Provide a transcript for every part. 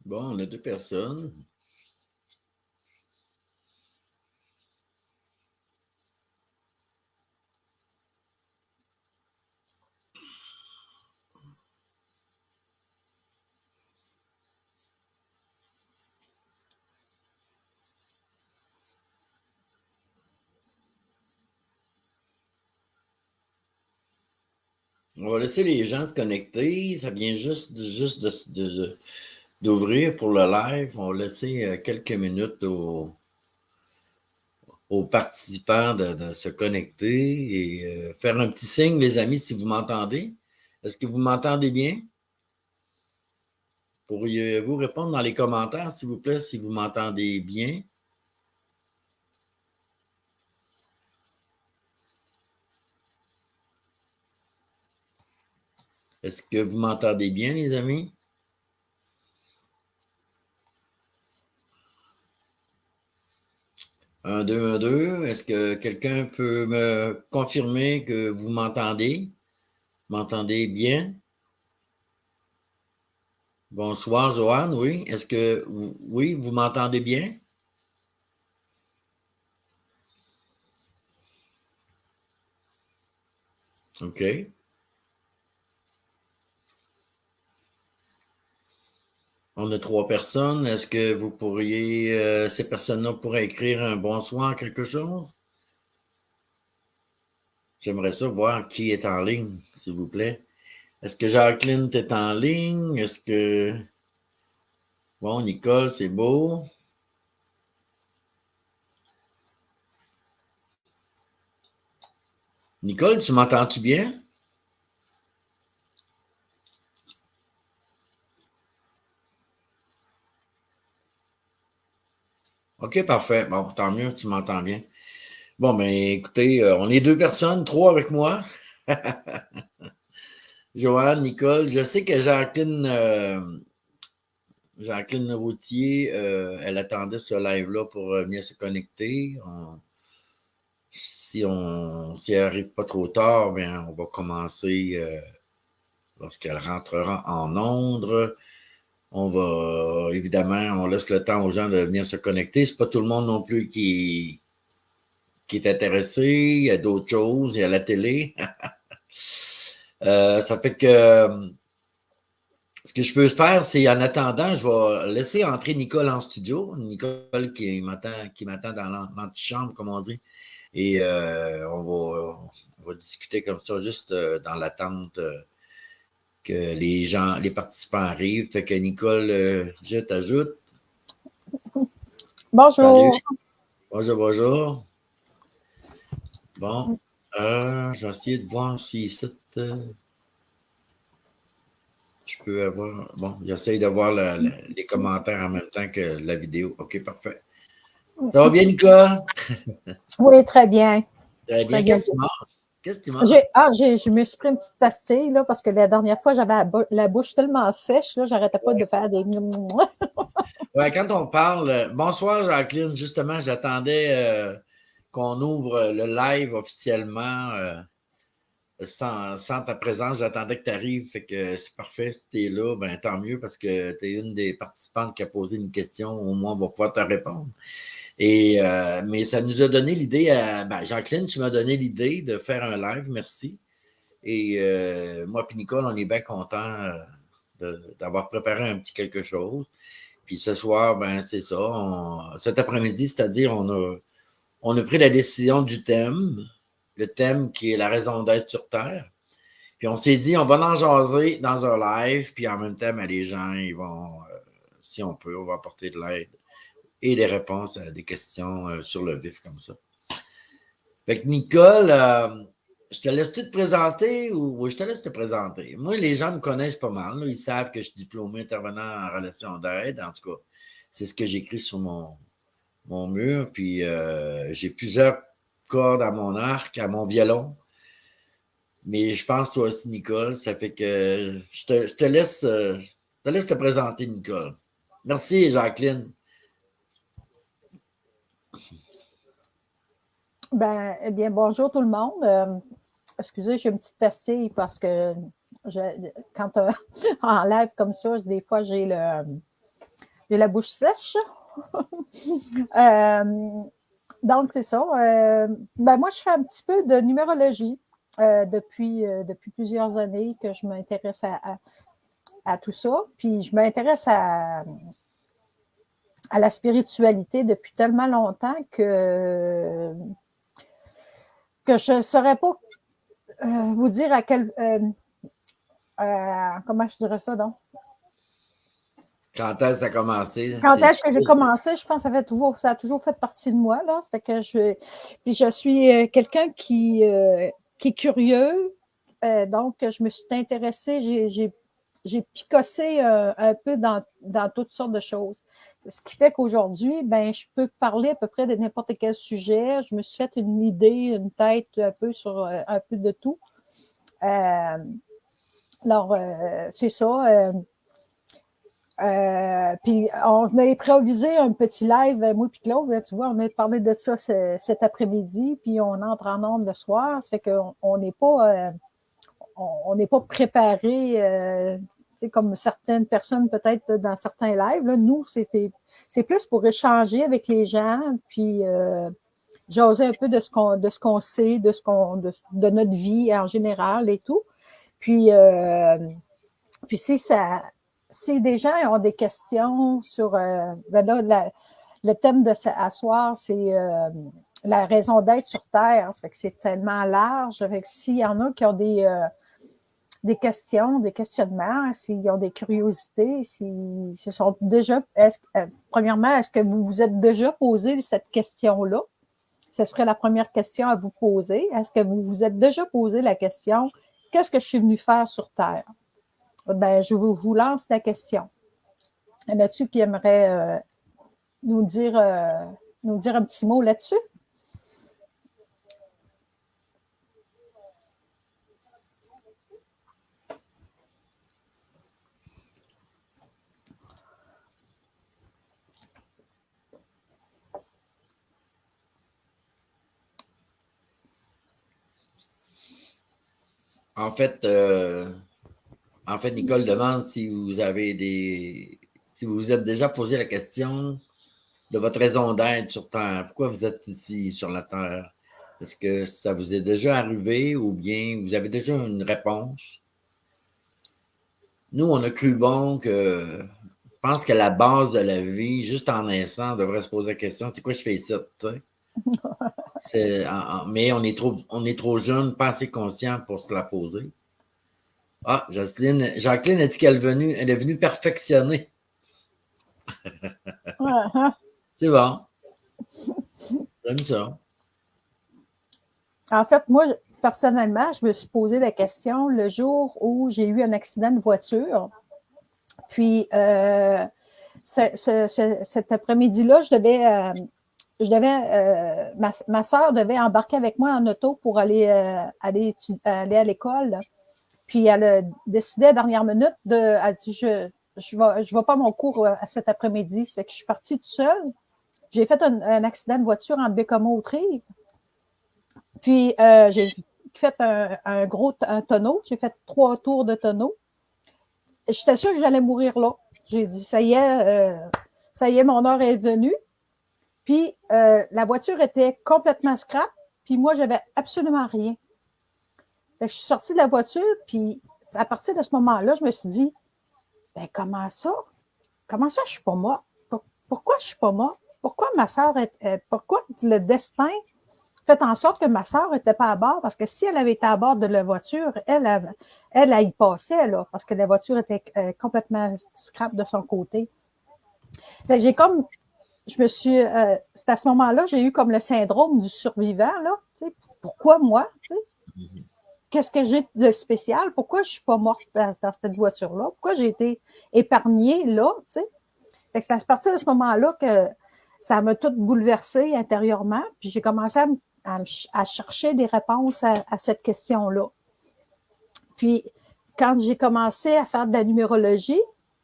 Bon, on a deux personnes. On va laisser les gens se connecter. Ça vient juste d'ouvrir pour le live. On va laisser quelques minutes aux participants de se connecter et faire un petit signe, les amis, si vous m'entendez. Est-ce que vous m'entendez bien? Pourriez-vous répondre dans les commentaires, s'il vous plaît, si vous m'entendez bien? Est-ce que vous m'entendez bien, les amis? Un, deux, un, deux. Est-ce que quelqu'un peut me confirmer que vous m'entendez? M'entendez bien? Bonsoir, Joanne, oui. Est-ce que, oui, vous m'entendez bien? OK. On a trois personnes. Est-ce que vous pourriez, ces personnes-là pourraient écrire un bonsoir, quelque chose? J'aimerais ça voir qui est en ligne, s'il vous plaît. Est-ce que Jacqueline est en ligne? Est-ce que... Bon, Nicole, c'est beau. Nicole, tu m'entends-tu bien? OK, parfait. Bon, tant mieux, tu m'entends bien. Bon, ben écoutez, on est deux personnes, trois avec moi. Joanne, Nicole, je sais que Jacqueline Routier, elle attendait ce live-là pour venir se connecter. Si elle n'arrive pas trop tard, bien, on va commencer lorsqu'elle rentrera en ondes. On va, évidemment, on laisse le temps aux gens de venir se connecter. C'est pas tout le monde non plus qui est intéressé. Il y a d'autres choses. Il y a la télé. Ça fait que ce que je peux faire, c'est en attendant, je vais laisser entrer Nicole en studio. Nicole qui m'attend dans l'antichambre, comme on dit. Et on va discuter comme ça, juste dans l'attente que les participants arrivent. Fait que Nicole, je t'ajoute. Bonjour. Salut. Bonjour, bonjour. Bon, je vais essayer de voir si je peux avoir. Bon, j'essaye de voir les commentaires en même temps que la vidéo. OK, parfait. Ça va bien, Nicole? Oui, très bien. Très bien. Très bien. Qu'est-ce que tu manges? Qu'est-ce que tu manges? Je me suis pris une petite pastille là, parce que la dernière fois, j'avais la bouche tellement sèche, là, j'arrêtais pas de faire des. Ouais, quand on parle. Bonsoir, Jacqueline. Justement, j'attendais qu'on ouvre le live officiellement sans ta présence. J'attendais que tu arrives. Fait que c'est parfait. Si tu es là, ben tant mieux parce que tu es une des participantes qui a posé une question. Au moins, on va pouvoir te répondre. Mais ça nous a donné l'idée Jacqueline, tu m'as donné l'idée de faire un live, merci. Et moi et Nicole, on est bien contents d'avoir préparé un petit quelque chose. Puis ce soir, ben c'est ça. Cet après-midi, c'est-à-dire, on a pris la décision du thème, le thème qui est la raison d'être sur Terre. Puis on s'est dit, on va en jaser dans un live, puis en même temps, ben, les gens, ils vont, si on peut, on va apporter de l'aide et des réponses à des questions sur le vif comme ça. Fait que Nicole, je te laisse te présenter ou oui, je te laisse te présenter. Moi, les gens me connaissent pas mal. Là. Ils savent que je suis diplômé intervenant en relation d'aide. En tout cas, c'est ce que j'écris sur mon mur. Puis j'ai plusieurs cordes à mon arc, à mon violon. Mais je pense toi aussi, Nicole. Ça fait que je te laisse te présenter, Nicole. Merci, Jacqueline. Eh bien, bonjour tout le monde. Excusez, j'ai une petite pastille parce que quand en live comme ça, des fois, j'ai J'ai la bouche sèche. Donc, c'est ça. Moi, je fais un petit peu de numérologie depuis plusieurs années que je m'intéresse à tout ça. Puis, je m'intéresse à la spiritualité depuis tellement longtemps que je ne saurais pas vous dire à quel... comment je dirais ça, donc? Quand est-ce que ça a commencé? Quand est-ce que j'ai commencé? Je pense que ça a toujours fait partie de moi. Là. Ça fait que puis je suis quelqu'un qui est curieux. Donc, je me suis intéressée, j'ai picossé un peu dans toutes sortes de choses. Ce qui fait qu'aujourd'hui, je peux parler à peu près de n'importe quel sujet. Je me suis fait une idée, une tête un peu sur un peu de tout. Alors, c'est ça. Puis on a improvisé un petit live, moi et Claude, tu vois, on a parlé de ça cet après-midi, puis on entre en ondes le soir, ça fait qu'on n'est pas on n'est pas préparé comme certaines personnes peut-être dans certains lives. Là, nous, c'est plus pour échanger avec les gens, puis jaser un peu de ce qu'on sait, de notre vie en général et tout. Puis si des gens ont des questions sur le thème de ce soir, c'est la raison d'être sur Terre. Ça fait que c'est tellement large. Ça fait que s'il y en a qui ont des questions, des questionnements, s'ils ont des curiosités, s'ils se sont déjà... premièrement, est-ce que vous vous êtes déjà posé cette question-là? Ce serait la première question à vous poser. Est-ce que vous vous êtes déjà posé la question, qu'est-ce que je suis venu faire sur Terre? Je vous lance la question. Y en a-tu qui aimerait nous dire un petit mot là-dessus? En fait, Nicole demande si si vous vous êtes déjà posé la question de votre raison d'être sur Terre. Pourquoi vous êtes ici sur la Terre? Est-ce que ça vous est déjà arrivé ou bien vous avez déjà une réponse? Nous, on a cru bon que je pense que la base de la vie, juste en naissant, on devrait se poser la question, c'est quoi je fais ici? Mais on est trop jeune, pas assez conscient pour se la poser. Ah, Jacqueline a dit elle est venue perfectionner. C'est bon. J'aime ça. En fait, moi, personnellement, je me suis posé la question le jour où j'ai eu un accident de voiture. Puis, cet après-midi-là, ma soeur devait embarquer avec moi en auto pour aller à l'école. Puis elle a décidé à la dernière minute elle a dit je vais pas à mon cours cet après-midi. Ça fait que je suis partie toute seule. J'ai fait un accident de voiture en Bécomo-Autrive. Puis j'ai fait un tonneau. J'ai fait 3 tours de tonneau. J'étais sûre que j'allais mourir là. J'ai dit ça y est, mon heure est venue. Puis la voiture était complètement scrap. Puis moi, j'avais absolument rien. Fait que je suis sortie de la voiture, puis à partir de ce moment-là, je me suis dit, comment ça? Comment ça, je suis pas morte? Pourquoi je suis pas morte? Pourquoi pourquoi le destin fait en sorte que ma sœur n'était pas à bord? Parce que si elle avait été à bord de la voiture, elle y passait, là, parce que la voiture était complètement scrap de son côté. Fait que c'est à ce moment-là, j'ai eu comme le syndrome du survivant, là. Tu sais, pourquoi moi? Tu sais? Qu'est-ce que j'ai de spécial? Pourquoi je ne suis pas morte dans cette voiture-là? Pourquoi j'ai été épargnée là? Tu sais? C'est à partir de ce moment-là que ça m'a tout bouleversée intérieurement. Puis j'ai commencé à chercher des réponses à cette question-là. Puis quand j'ai commencé à faire de la numérologie,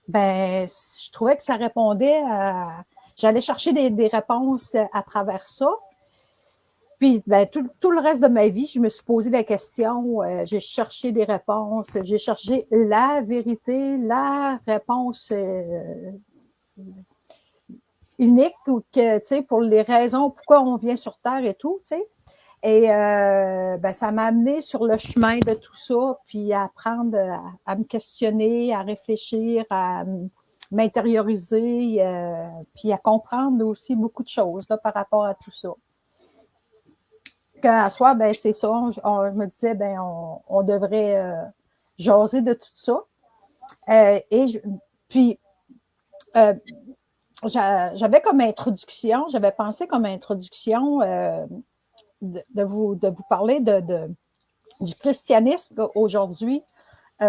je trouvais que ça répondait à... J'allais chercher des réponses à travers ça. Puis, tout le reste de ma vie, je me suis posé la question, j'ai cherché des réponses, j'ai cherché la vérité, la réponse unique ou que, tu sais, pour les raisons pourquoi on vient sur Terre et tout, tu sais. Et ben, ça m'a amené sur le chemin de tout ça, puis à apprendre à me questionner, à réfléchir, à m'intérioriser, puis à comprendre aussi beaucoup de choses là, par rapport à tout ça. Qu'à soi, ben, c'est ça. Je me disais, ben, on devrait jaser de tout ça. Puis, j'avais comme introduction, j'avais pensé comme introduction de vous parler du christianisme aujourd'hui. Tu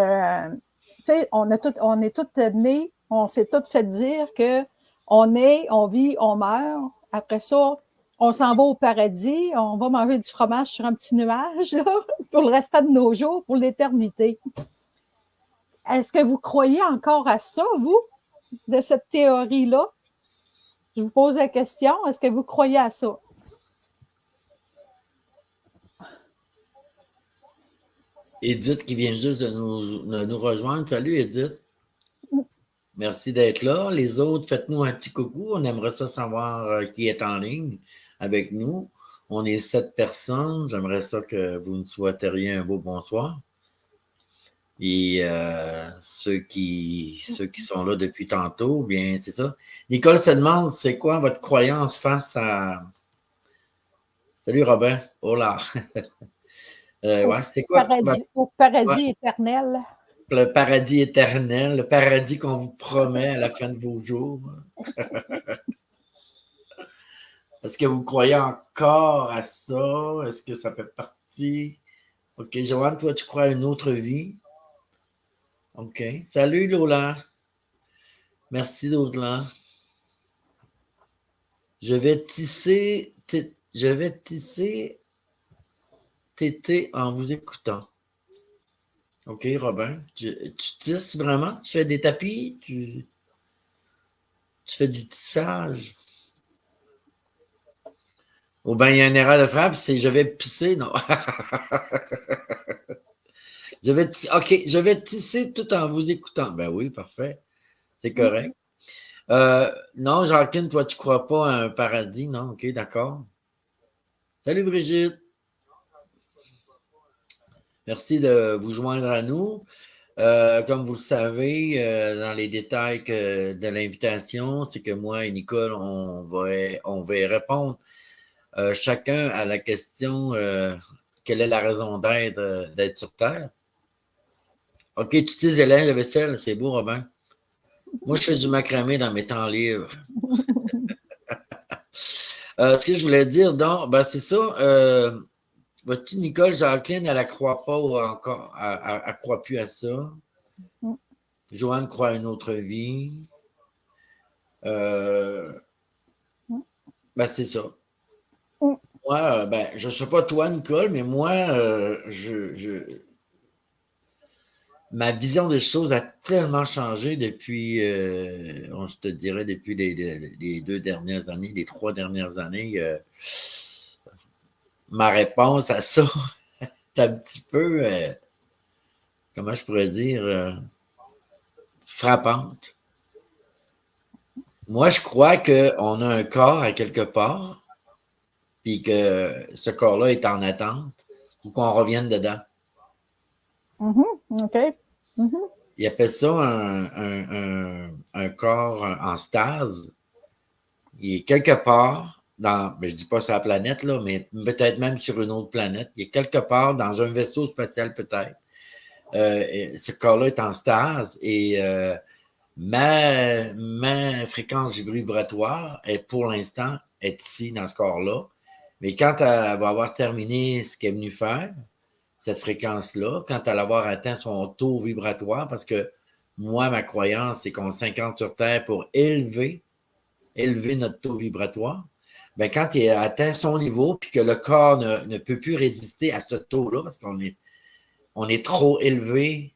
sais, on est tous nés, on s'est tous fait dire que on est, on vit, on meurt. Après ça, on s'en va au paradis, on va manger du fromage sur un petit nuage là, pour le restant de nos jours, pour l'éternité. Est-ce que vous croyez encore à ça, vous, de cette théorie-là? Je vous pose la question, est-ce que vous croyez à ça? Edith qui vient juste de nous rejoindre. Salut Edith. Merci d'être là. Les autres, faites-nous un petit coucou. On aimerait ça savoir qui est en ligne avec nous. On est 7 personnes. J'aimerais ça que vous nous souhaiteriez un beau bonsoir. Et ceux qui sont là depuis tantôt, bien, c'est ça. Nicole se demande, c'est quoi votre croyance face à... Salut Robin. Hola. Ouais, c'est quoi? Au paradis Ouais, éternel. le paradis éternel, le paradis qu'on vous promet à la fin de vos jours. Est-ce que vous croyez encore à ça? Est-ce que ça fait partie? OK, Joanne, toi, tu crois à une autre vie? OK. Salut, Lola. Merci, Lola. Je vais tisser tété en vous écoutant. OK, Robin. Tu tisses vraiment? Tu fais des tapis? Tu fais du tissage? Ou bien il y a une erreur de frappe, c'est je vais pisser, non. OK, je vais tisser tout en vous écoutant. Ben oui, parfait. C'est correct. Non, Jacqueline, toi, tu ne crois pas à un paradis, non? OK, d'accord. Salut Brigitte. Merci de vous joindre à nous. Comme vous le savez, dans les détails de l'invitation, c'est que moi et Nicole, on va répondre chacun à la question quelle est la raison d'être sur Terre? OK, tu utilises les linges de vaisselle, c'est beau, Robin. Moi, je fais du macramé dans mes temps libres. Ce que je voulais dire, donc, ben, c'est ça. Vois-tu, Nicole Jacqueline, elle ne croit pas ou encore, elle ne croit plus à ça. Joanne croit à une autre vie. Ben, c'est ça. Moi, ben, je ne sais pas toi, Nicole, mais moi, ma vision des choses a tellement changé depuis, je te dirais, depuis les 2 dernières années, les 3 dernières années. Ma réponse à ça est un petit peu, comment je pourrais dire, frappante. Moi, je crois qu'on a un corps à quelque part, puis que ce corps-là est en attente ou qu'on revienne dedans. OK. Ils appellent ça un corps en stase. Il est quelque part dans, ben, je dis pas sur la planète, là, mais peut-être même sur une autre planète. Il est quelque part dans un vaisseau spatial, peut-être. Ce corps-là est en stase et ma fréquence vibratoire est pour l'instant est ici dans ce corps-là. Mais quand elle va avoir terminé ce qu'elle est venue faire, cette fréquence-là, quand elle va avoir atteint son taux vibratoire, parce que moi, ma croyance, c'est qu'on s'incarne sur Terre pour élever notre taux vibratoire. Ben, quand il a atteint son niveau, puis que le corps ne peut plus résister à ce taux-là, parce on est trop élevé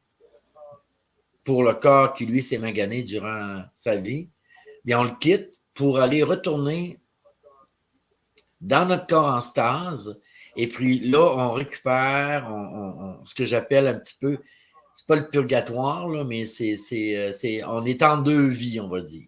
pour le corps qui, lui, s'est magané durant sa vie, bien, on le quitte pour aller retourner dans notre corps en stase. Et puis là, on récupère ce que j'appelle un petit peu, c'est pas le purgatoire, là, mais on est en 2 vies, on va dire.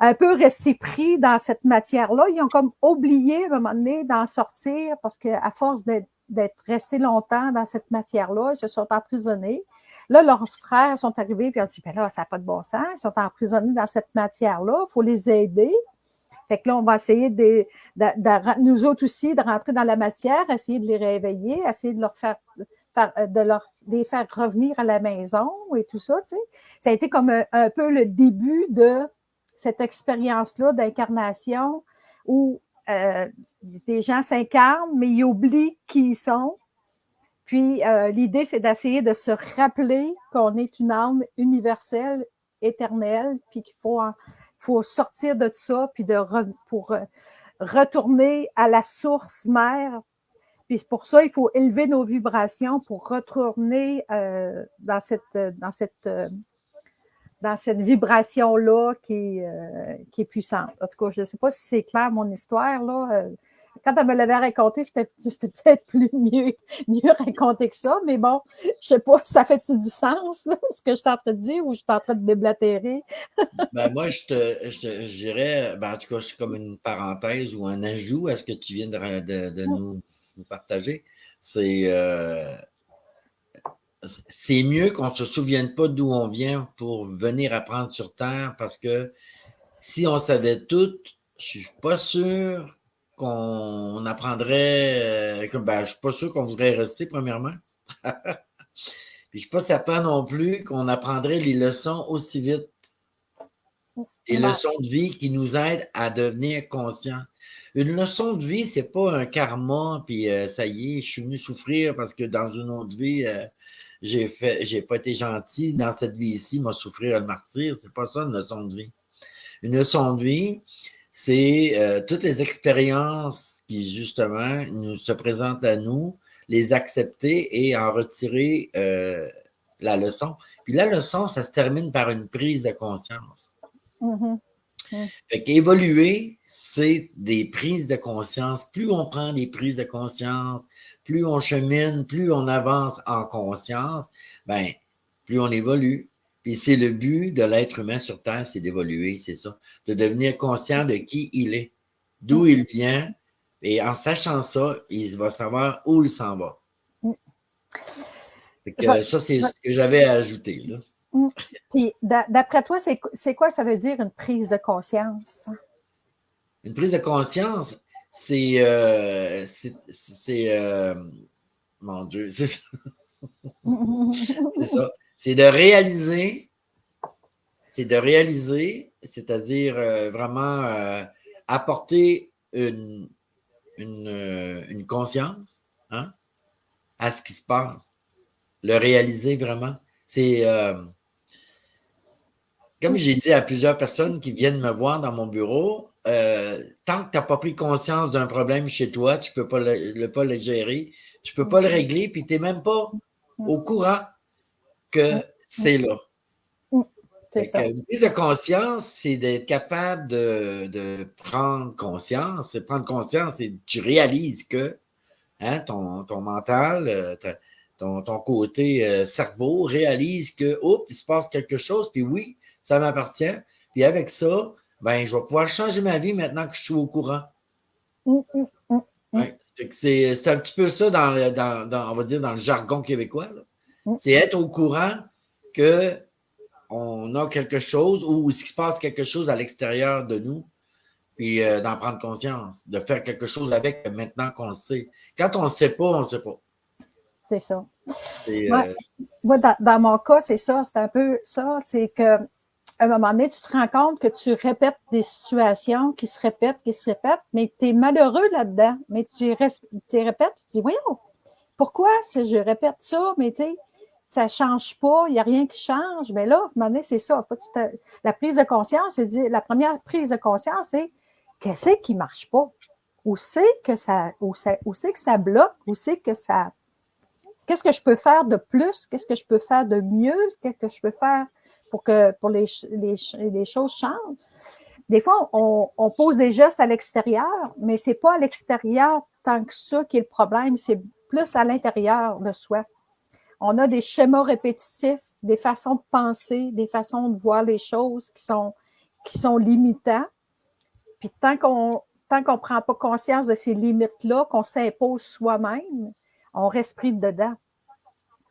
un peu restés pris dans cette matière-là. Ils ont comme oublié à un moment donné d'en sortir parce qu'à force d'être restés longtemps dans cette matière-là, ils se sont emprisonnés. Là, leurs frères sont arrivés puis ont dit, ben là, ça n'a pas de bon sens, ils sont emprisonnés dans cette matière-là, il faut les aider. Fait que là, on va essayer nous autres aussi, de rentrer dans la matière, essayer de les réveiller, essayer de les faire revenir à la maison et tout ça, tu sais. Ça a été comme un peu le début de cette expérience-là d'incarnation où des gens s'incarnent, mais ils oublient qui ils sont. Puis, l'idée, c'est d'essayer de se rappeler qu'on est une âme universelle, éternelle, puis qu'il faut sortir de ça, puis pour retourner à la source mère. Puis pour ça, il faut élever nos vibrations pour retourner dans cette vibration-là qui est puissante. En tout cas, je ne sais pas si c'est clair, mon histoire, là. Quand elle me l'avait raconté, c'était peut-être mieux raconté que ça, mais bon, je ne sais pas, ça fait-tu du sens, là, ce que je suis en train de dire, ou je suis en train de déblatérer? Ben, moi, je dirais, ben, en tout cas, c'est comme une parenthèse ou un ajout à ce que tu viens de nous partager. C'est mieux qu'on ne se souvienne pas d'où on vient pour venir apprendre sur Terre parce que si on savait tout, je suis pas sûr qu'on apprendrait, ben, je suis pas sûr qu'on voudrait rester, premièrement. Puis je suis pas certain non plus qu'on apprendrait les leçons aussi vite. Les leçons de vie qui nous aident à devenir conscients. Une leçon de vie, c'est pas un karma, puis ça y est, je suis venu souffrir parce que dans une autre vie, j'ai pas été gentil. Dans cette vie-ci, m'a souffrir le martyr. C'est pas ça une leçon de vie. Une leçon de vie, c'est toutes les expériences qui, justement, nous se présentent à nous, les accepter et en retirer la leçon. Puis la leçon, ça se termine par une prise de conscience. Mm-hmm. Fait qu'évoluer, c'est des prises de conscience. Plus on prend des prises de conscience, plus on chemine, plus on avance en conscience, ben, plus on évolue. Puis c'est le but de l'être humain sur Terre, c'est d'évoluer, c'est ça. De devenir conscient de qui il est, d'où il vient. Et en sachant ça, il va savoir où il s'en va. Fait que ça, c'est ce que j'avais à ajouter, là. Puis, d'après toi, c'est quoi ça veut dire une prise de conscience? Une prise de conscience, c'est mon Dieu, c'est ça. C'est ça. C'est de réaliser, c'est-à-dire vraiment apporter une conscience à ce qui se passe. Le réaliser vraiment. C'est comme j'ai dit à plusieurs personnes qui viennent me voir dans mon bureau, tant que tu n'as pas pris conscience d'un problème chez toi, tu ne peux pas le gérer, tu ne peux pas le régler, puis tu n'es même pas au courant que c'est là. C'est ça. Une prise de conscience, c'est d'être capable de prendre conscience. Prendre conscience, c'est que tu réalises que ton mental, ton côté cerveau réalise que, oups, il se passe quelque chose, puis oui, ça m'appartient. Puis avec ça, ben, je vais pouvoir changer ma vie maintenant que je suis au courant. Ouais. C'est un petit peu ça on va dire, dans le jargon québécois. C'est être au courant que on a quelque chose ou qu'il se passe quelque chose à l'extérieur de nous, puis d'en prendre conscience, de faire quelque chose avec maintenant qu'on le sait. Quand on ne sait pas, on ne sait pas. C'est ça. Moi, dans mon cas, c'est ça, c'est un peu ça, c'est que à un moment donné, tu te rends compte que tu répètes des situations qui se répètent, mais tu es malheureux là-dedans. Mais tu répètes, tu dis, voyons, pourquoi je répète ça? Mais tu sais, ça ne change pas, il n'y a rien qui change. Mais là, à un moment donné, c'est ça. La prise de conscience, la première prise de conscience, c'est qu'est-ce qui ne marche pas? Où c'est que ça bloque? Où c'est que ça. Qu'est-ce que je peux faire de plus? Qu'est-ce que je peux faire de mieux? Qu'est-ce que je peux faire pour les choses changent? Des fois, on pose des gestes à l'extérieur, mais c'est pas à l'extérieur tant que ça qui est le problème, c'est plus à l'intérieur de soi. On a des schémas répétitifs, des façons de penser, des façons de voir les choses qui sont limitants. Puis tant qu'on ne prend pas conscience de ces limites-là, qu'on s'impose soi-même, on reste pris dedans.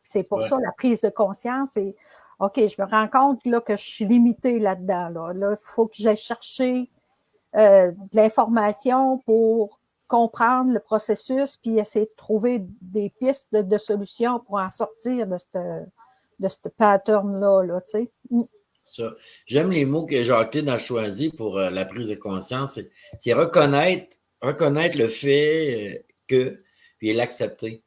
C'est pour ça la prise de conscience, c'est OK, je me rends compte là, que je suis limitée là-dedans. Là, il faut que j'aille chercher de l'information pour comprendre le processus, puis essayer de trouver des pistes de solutions pour en sortir de ce pattern-là. Là, tu sais. Ça. J'aime les mots que Jacqueline a choisis pour la prise de conscience. C'est reconnaître le fait que, puis l'accepter.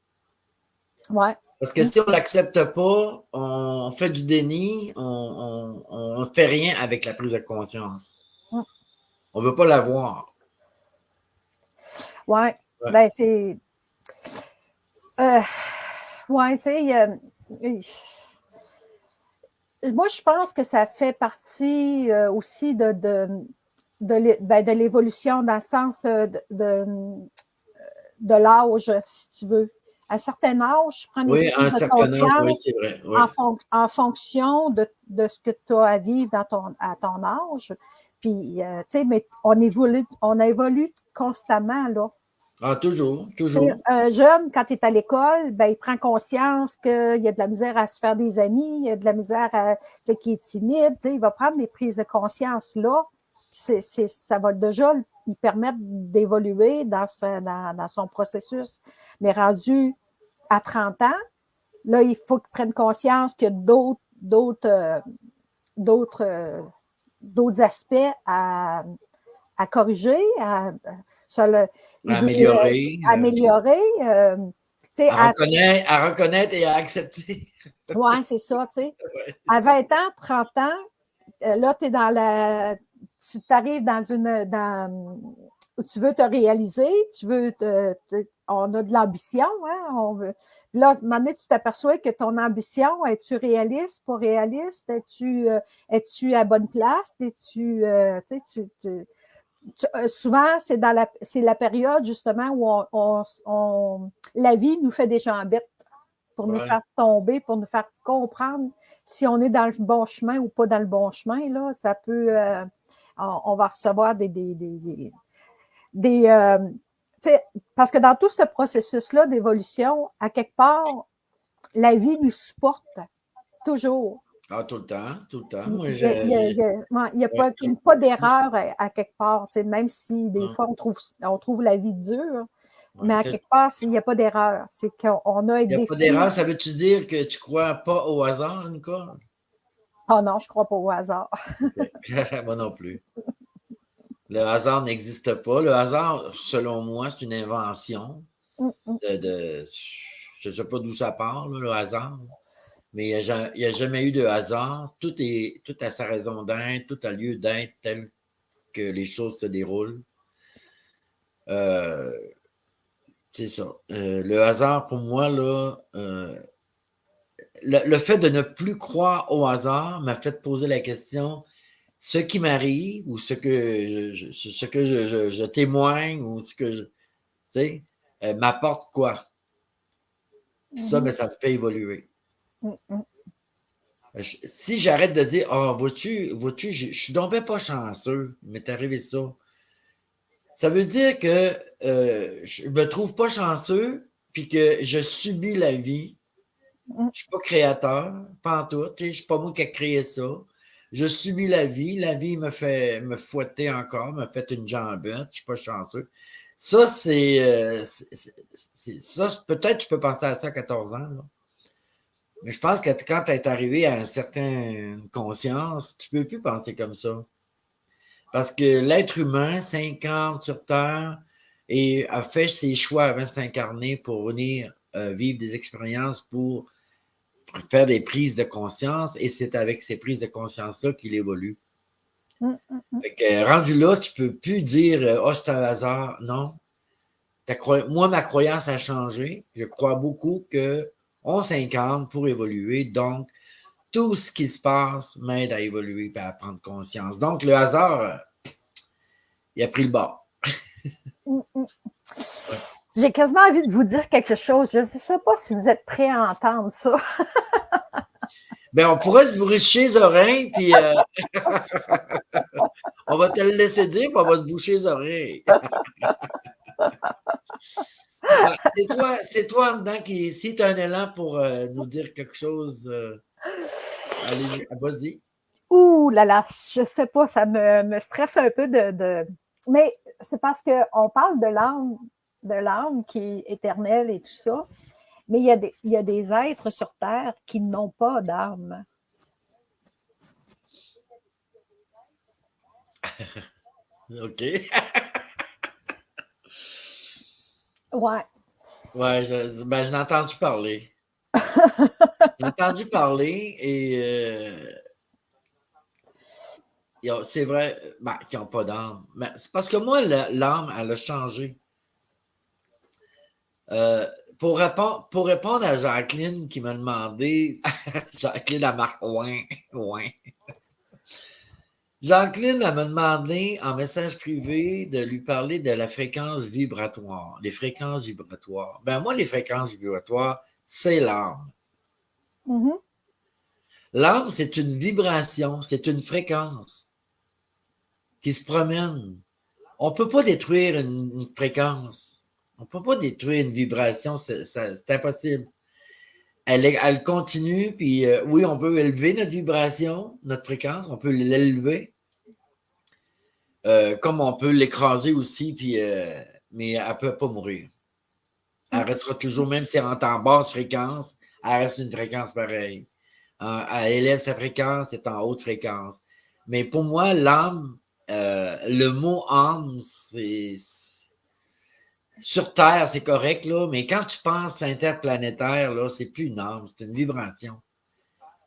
Ouais. Parce que si on ne l'accepte pas, on fait du déni, on ne fait rien avec la prise de conscience. On ne veut pas l'avoir. Ouais. Ben, c'est. Ouais, tu sais. Moi, je pense que ça fait partie aussi de l'évolution dans le sens de l'âge, si tu veux. À un certain âge, je prends des prises de conscience oui, c'est vrai. Oui. en fonction de ce que tu as à vivre à ton âge. Puis, tu sais, mais on évolue constamment, là. Ah, toujours. Un jeune, quand il est à l'école, ben, il prend conscience qu'il y a de la misère à se faire des amis, il y a de la misère qu'il est timide, il va prendre des prises de conscience là. Ça va déjà lui permettre d'évoluer dans son processus. Mais rendu à 30 ans, là, il faut qu'il prenne conscience qu'il y a d'autres aspects à corriger, à améliorer. À reconnaître et à accepter. Oui, c'est ça, tu sais. À 20 ans, 30 ans, là, tu es tu arrives où tu veux te réaliser, on a de l'ambition, hein, là, à un moment donné, tu t'aperçois que ton ambition, es-tu réaliste, pas réaliste, es-tu à bonne place, souvent, c'est la période, justement, où la vie nous fait des jambettes pour nous faire tomber, pour nous faire comprendre si on est dans le bon chemin ou pas dans le bon chemin. Là, ça peut... on va recevoir parce que dans tout ce processus-là d'évolution, à quelque part, la vie nous supporte toujours. Ah, tout le temps. Il n'y a pas d'erreur à quelque part, même si des fois on trouve la vie dure, mais à quelque part, il n'y a pas d'erreur. C'est qu'on a Il n'y a pas d'erreur, ça veut-tu dire que tu ne crois pas au hasard, Nicole? Ah non, je ne crois pas au hasard. Moi non plus. Le hasard n'existe pas. Le hasard, selon moi, c'est une invention je ne sais pas d'où ça part, là, le hasard. Mais il n'y a jamais eu de hasard. Tout a sa raison d'être, tout a lieu d'être tel que les choses se déroulent. C'est ça. Le hasard, pour moi, là, le fait de ne plus croire au hasard m'a fait poser la question, ce qui m'arrive ou ce que je témoigne ou ce que tu sais, m'apporte quoi? Ça, ben, ça me fait évoluer. Si j'arrête de dire, oh, vois-tu, je suis donc bien pas chanceux, il m'est arrivé ça. Ça veut dire que je me trouve pas chanceux, puis que je subis la vie. Je suis pas créateur, pas en tout. Je suis pas moi qui ai créé ça. Je subis la vie me fait me fouetter encore, me fait une jambette, je suis pas chanceux. Ça, ça, peut-être tu peux penser à ça à 14 ans, là. Mais je pense que quand tu es arrivé à une certaine conscience, tu ne peux plus penser comme ça. Parce que l'être humain, 50 sur Terre, et a fait ses choix avant de s'incarner pour venir vivre des expériences, pour faire des prises de conscience, et c'est avec ces prises de conscience-là qu'il évolue. Fait que, rendu là, tu ne peux plus dire « Oh, c'est un hasard ». Non. Moi, ma croyance a changé. Je crois beaucoup qu'on s'incarne pour évoluer. Donc, tout ce qui se passe m'aide à évoluer et à prendre conscience. Donc, le hasard, il a pris le bord. J'ai quasiment envie de vous dire quelque chose. Je ne sais pas si vous êtes prêts à entendre ça. Ben, on pourrait se bourricher les oreilles, puis... On va te le laisser dire, puis on va se boucher les oreilles. Ouais, c'est toi en dedans qui, si tu as un élan pour nous dire quelque chose, allez, vas-y. Ouh là là, je sais pas, ça me stresse un peu Mais c'est parce qu'on parle de l'âme qui est éternelle et tout ça, mais il y a des êtres sur Terre qui n'ont pas d'âme. OK. Ouais. Ouais, ben, je l'ai entendu parler. J'ai entendu parler et c'est vrai ben, qu'ils n'ont pas d'âme. Mais c'est parce que moi, l'âme, elle a changé. Euh, pour répondre à Jacqueline qui m'a demandé, Jacqueline a marqué ouais. Jacqueline elle m'a demandé en message privé de lui parler de la fréquence vibratoire, les fréquences vibratoires. Ben moi, les fréquences vibratoires, c'est l'âme. Mm-hmm. L'âme, c'est une vibration, c'est une fréquence qui se promène. On ne peut pas détruire une fréquence. On ne peut pas détruire une vibration, c'est impossible. Elle continue, puis oui, on peut élever notre vibration, notre fréquence, on peut l'élever, comme on peut l'écraser aussi, puis, mais elle ne peut pas mourir. Elle restera toujours, même si elle rentre en basse fréquence, elle reste une fréquence pareille. Elle élève sa fréquence, c'est en haute fréquence. Mais pour moi, l'âme, le mot âme, c'est sur Terre, c'est correct, là, mais quand tu penses interplanétaire, là, c'est plus une âme, c'est une vibration.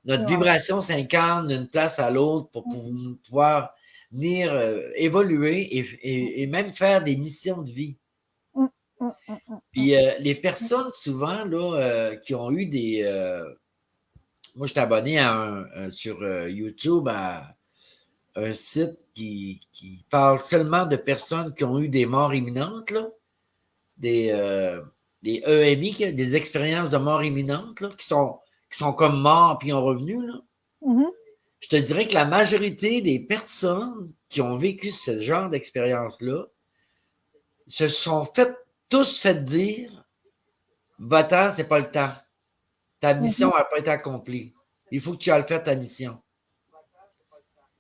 Notre vibration s'incarne d'une place à l'autre pour pouvoir venir évoluer et même faire des missions de vie. Puis les personnes, souvent, là, qui ont eu des... moi, je suis abonné sur YouTube à un site qui parle seulement de personnes qui ont eu des morts imminentes, là, des EMI, des expériences de mort imminente, là, qui sont comme morts puis ont revenu. Là. Mm-hmm. Je te dirais que la majorité des personnes qui ont vécu ce genre d'expérience-là se sont tous fait dire va-t'en, c'est pas le temps. Ta mission n'a pas été accomplie. Il faut que tu ailles faire ta mission.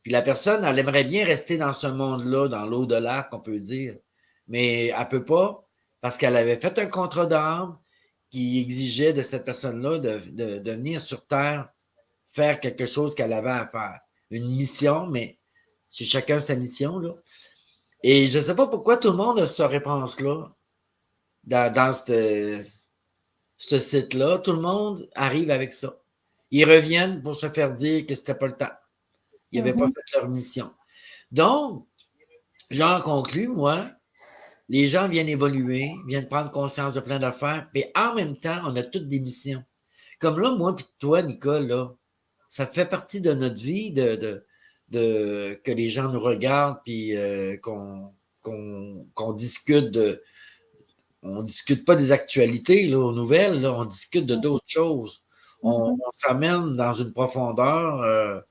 Puis la personne, elle aimerait bien rester dans ce monde-là, dans l'au-delà, qu'on peut dire. Mais elle ne peut pas parce qu'elle avait fait un contrat d'âme qui exigeait de cette personne-là de venir sur Terre faire quelque chose qu'elle avait à faire. Une mission, mais c'est chacun sa mission. Là. Et je ne sais pas pourquoi tout le monde a cette réponse-là dans ce site-là. Tout le monde arrive avec ça. Ils reviennent pour se faire dire que c'était pas le temps. Ils n'avaient pas fait leur mission. Donc, j'en conclus, moi, les gens viennent évoluer, viennent prendre conscience de plein d'affaires, mais en même temps, on a toutes des missions. Comme là, moi et toi, Nicole, là, ça fait partie de notre vie que les gens nous regardent puis qu'on discute de. On ne discute pas des actualités, là, aux nouvelles, là, on discute de d'autres choses. On s'amène dans une profondeur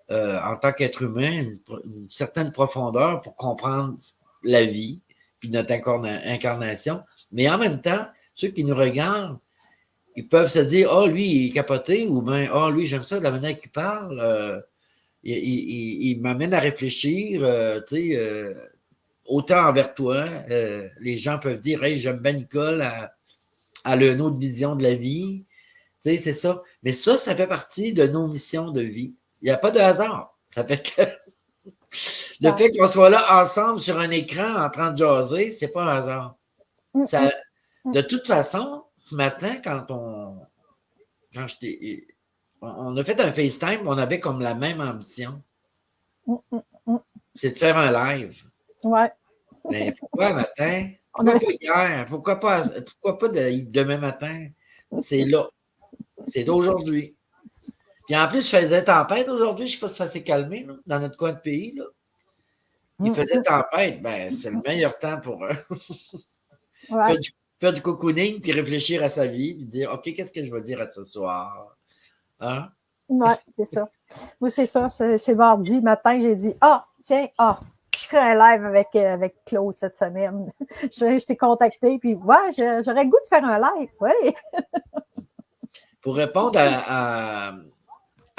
en tant qu'être humain, une certaine profondeur pour comprendre la vie, puis notre incarnation. Mais en même temps, ceux qui nous regardent, ils peuvent se dire « Ah, oh, lui, il est capoté » ou bien « Ah, oh, lui, j'aime ça de la manière qu'il parle. Il m'amène à réfléchir. Tu sais, autant envers toi. Les gens peuvent dire « Hey, j'aime bien Nicole, elle a une autre vision de la vie. » Tu sais, c'est ça. Mais ça fait partie de nos missions de vie. Il n'y a pas de hasard. Ça fait que le fait qu'on soit là ensemble sur un écran en train de jaser, c'est pas un hasard. Ça, de toute façon, ce matin, on a fait un FaceTime, on avait comme la même ambition. C'est de faire un live. Ouais. Mais pourquoi matin? Pourquoi pas hier? Pourquoi pas demain matin? C'est là. C'est d'aujourd'hui. Puis en plus, je faisais tempête aujourd'hui. Je ne sais pas si ça s'est calmé là, dans notre coin de pays. Là. Il faisait tempête. Ben, c'est le meilleur temps pour faire du cocooning puis réfléchir à sa vie puis dire OK, qu'est-ce que je vais dire à ce soir? Hein? Oui, c'est ça. Oui, c'est ça. C'est mardi matin, j'ai dit ah, tiens, Je ferai un live avec Claude cette semaine. Je t'ai contacté, puis ouais, j'aurais le goût de faire un live, oui. Pour répondre à